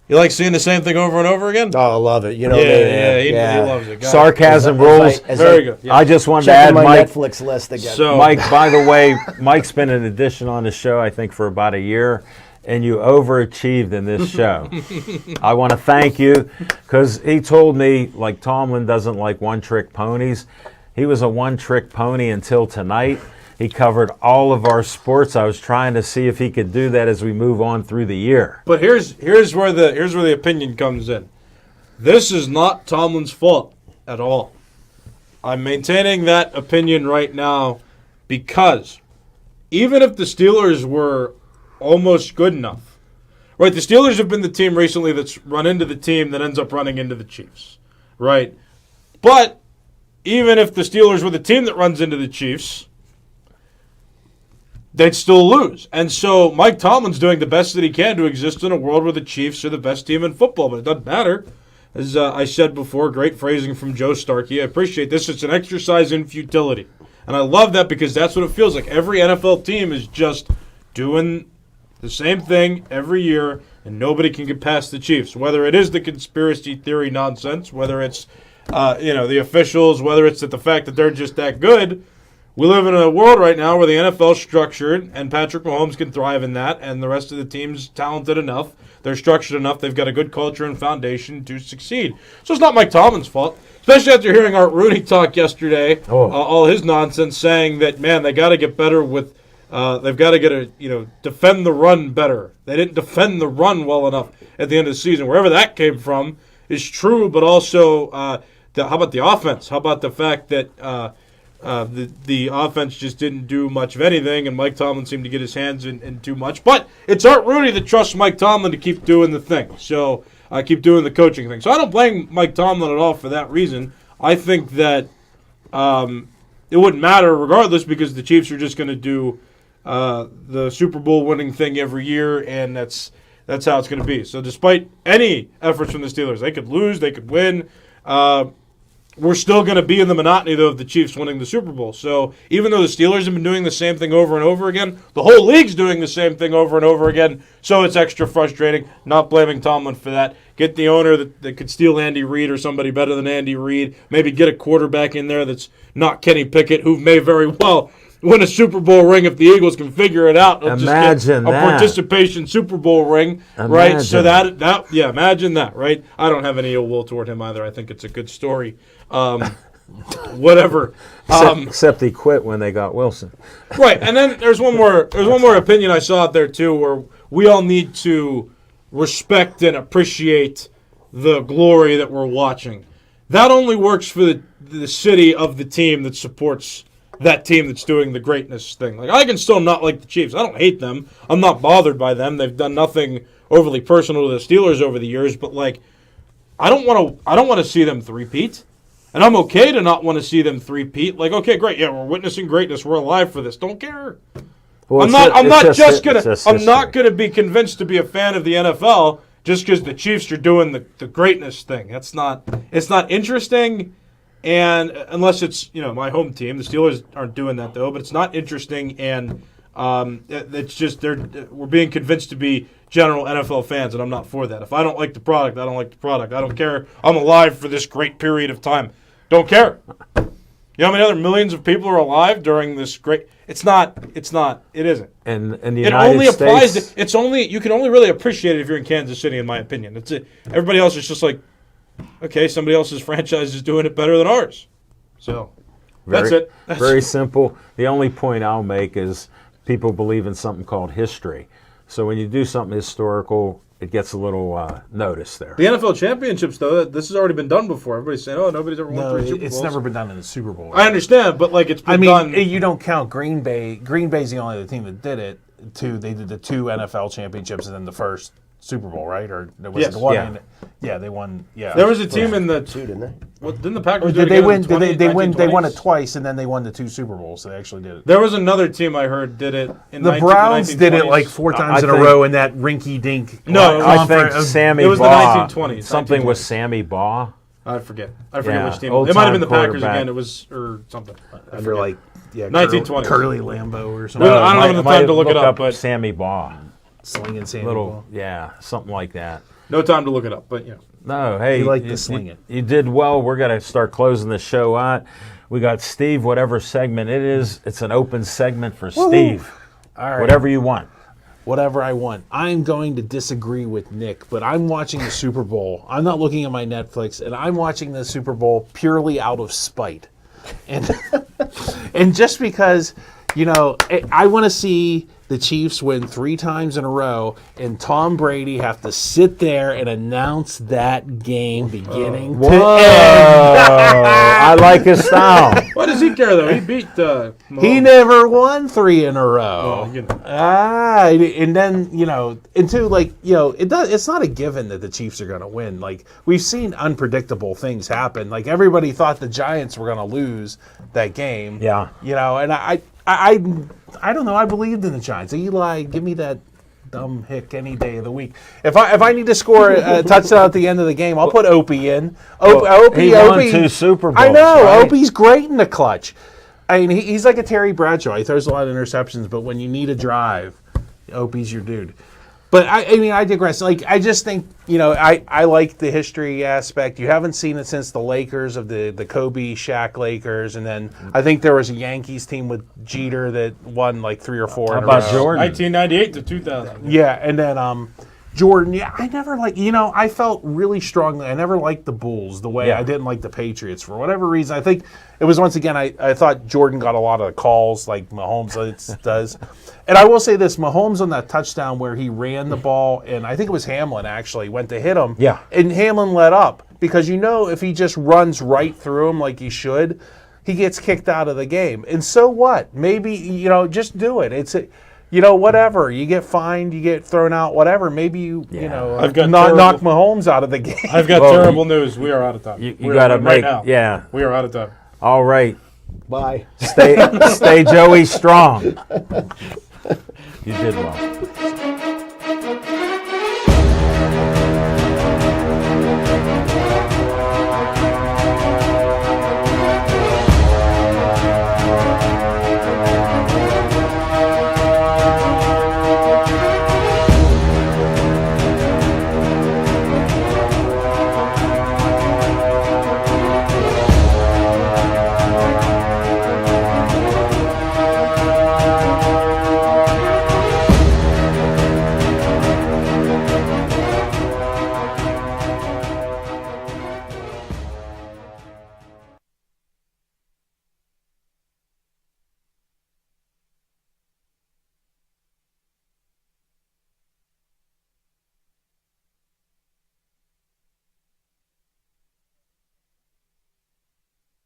You like seeing the same thing over and over again? Oh, I love it. You know, He loves it. Got it. Sarcasm rules. Very good. Yeah. I just wanted to Checking add, my Mike. Netflix list again. So, Mike, by the way, Mike's been an addition on the show, I think, for about a year, and you overachieved in this show. I want to thank you because he told me, like Tomlin doesn't like one-trick ponies. He was a one-trick pony until tonight. He covered all of our sports. I was trying to see if he could do that as we move on through the year. But here's where the opinion comes in. This is not Tomlin's fault at all. I'm maintaining that opinion right now because even if the Steelers were almost good enough, right? The Steelers have been the team recently that's run into the team that ends up running into the Chiefs, right? But even if the Steelers were the team that runs into the Chiefs, they'd still lose. And so Mike Tomlin's doing the best that he can to exist in a world where the Chiefs are the best team in football, but it doesn't matter. As I said before, great phrasing from Joe Starkey. I appreciate this. It's an exercise in futility. And I love that because that's what it feels like. Every NFL team is just doing the same thing every year, and nobody can get past the Chiefs. Whether it is the conspiracy theory nonsense, whether it's the officials, whether it's the fact that they're just that good. We live in a world right now where the NFL is structured, and Patrick Mahomes can thrive in that, and the rest of the team's talented enough. They're structured enough. They've got a good culture and foundation to succeed. So it's not Mike Tomlin's fault, especially after hearing Art Rooney talk yesterday, all his nonsense, saying that, man, they got to get better with they've got to get defend the run better. They didn't defend the run well enough at the end of the season. Wherever that came from is true, but also how about the offense? How about the fact that the offense just didn't do much of anything, and Mike Tomlin seemed to get his hands in too much. But it's Art Rooney that trusts Mike Tomlin to keep doing the thing. So I keep doing the coaching thing. So I don't blame Mike Tomlin at all for that reason. I think that it wouldn't matter regardless because the Chiefs are just going to do the Super Bowl winning thing every year, and that's how it's going to be. So despite any efforts from the Steelers, they could lose, they could win. We're still going to be in the monotony, though, of the Chiefs winning the Super Bowl. So even though the Steelers have been doing the same thing over and over again, the whole league's doing the same thing over and over again. So it's extra frustrating. Not blaming Tomlin for that. Get the owner that could steal Andy Reid or somebody better than Andy Reid. Maybe get a quarterback in there that's not Kenny Pickett, who may very well win a Super Bowl ring if the Eagles can figure it out. They'll Imagine just get a that. participation Super Bowl ring, right? So imagine that, right? I don't have any ill will toward him either. I think it's a good story. Whatever. Except he quit when they got Wilson. Right, and then there's one more opinion I saw out there too, where we all need to respect and appreciate the glory that we're watching. That only works for the city of the team that supports that team that's doing the greatness thing. Like, I can still not like the Chiefs. I don't hate them. I'm not bothered by them. They've done nothing overly personal to the Steelers over the years, but like, I don't want to see them three-peat. And I'm okay to not want to see them three-peat. Like, okay, great, yeah, we're witnessing greatness. We're alive for this. Don't care. Well, I'm not gonna be convinced to be a fan of the NFL just because the Chiefs are doing the greatness thing. It's not interesting, and unless it's my home team, the Steelers aren't doing that though. But it's not interesting, and it's just we're being convinced to be general NFL fans, and I'm not for that. If I don't like the product, I don't like the product. I don't care. I'm alive for this great period of time. Don't care. You know how many other millions of people are alive during this great? It isn't. And the it only applies. You can only really appreciate it if you're in Kansas City, in my opinion. That's it. Everybody else is just like, okay, somebody else's franchise is doing it better than ours. So that's it. Very simple. The only point I'll make is people believe in something called history. So when you do something historical, it gets a little notice there. The NFL championships, though, this has already been done before. Everybody's saying, "Oh, nobody's ever won 3 Super Bowls." It's never been done in the Super Bowl. I understand, but like it's been done. You don't count Green Bay. Green Bay's the only other team that did it. They did the 2 NFL championships and then the first Super Bowl, right? Or was it the one? Yeah, they won. Yeah, there was a team in the 2, didn't they? Well, didn't the Packers do it they again win? in the They won 1920s? it twice, and then they won the 2 Super Bowls. So they actually did it. There was another team I heard did it in The Browns did it 1920s. like 4 times in a think- row in that rinky-dink. No, I think Sammy it was the Baugh. 1920s. Something with Sammy Baugh. I forget Yeah, which team. old It might have been time the Packers quarterback. again. It was or something. I Under forget. like 1920s. Curly Lambeau or No, something. I don't have the time to look it up, but Sammy Baugh. Slinging Sammy Little, Ball. yeah, something like that. no time to look it up. But No, hey, You like to sling it. You did well. We're going to start closing the show out. We got Steve, whatever segment it is. It's an open segment for Steve. All right. Whatever you want. Whatever I want. I'm going to disagree with Nick, but I'm watching the Super Bowl. I'm not looking at my Netflix, and I'm watching the Super Bowl purely out of spite. And and just because, I want to see the Chiefs win 3 times in a row and Tom Brady have to sit there and announce that game beginning to end. I like his style. why does he care though? He beat. He never won 3 in a row. Well, And then, it's not a given that the Chiefs are going to win. Like, we've seen unpredictable things happen. Like, everybody thought the Giants were going to lose that game. Yeah. And I don't know. I believed in the Giants. Eli, give me that dumb hick any day of the week. If I need to score a touchdown at the end of the game, I'll put Opie in. He won 2 Super Bowls. I know. Right? Opie's great in the clutch. I mean, he's like a Terry Bradshaw. He throws a lot of interceptions, but when you need a drive, Opie's your dude. But I digress. Like, I just think, I like the history aspect. You haven't seen it since the Lakers of the Kobe, Shaq Lakers, and then I think there was a Yankees team with Jeter that won like 3 or 4 How in a about row. Jordan? 1998 to 2000. Yeah, and then Jordan. Yeah, I never I felt really strongly. I never liked the Bulls the way I didn't like the Patriots for whatever reason. I think it was once again. I thought Jordan got a lot of the calls like Mahomes does. And I will say this: Mahomes on that touchdown where he ran the ball, and I think it was Hamlin actually went to hit him. Yeah. And Hamlin let up because if he just runs right through him like he should, he gets kicked out of the game. And so what? Maybe just do it. It's whatever. You get fined, you get thrown out, whatever. Maybe I've got knock Mahomes out of the game. I've got terrible news. We are out of time. You got to make, now. yeah. We are out of time. All right. Bye. Stay Joey strong. You did well.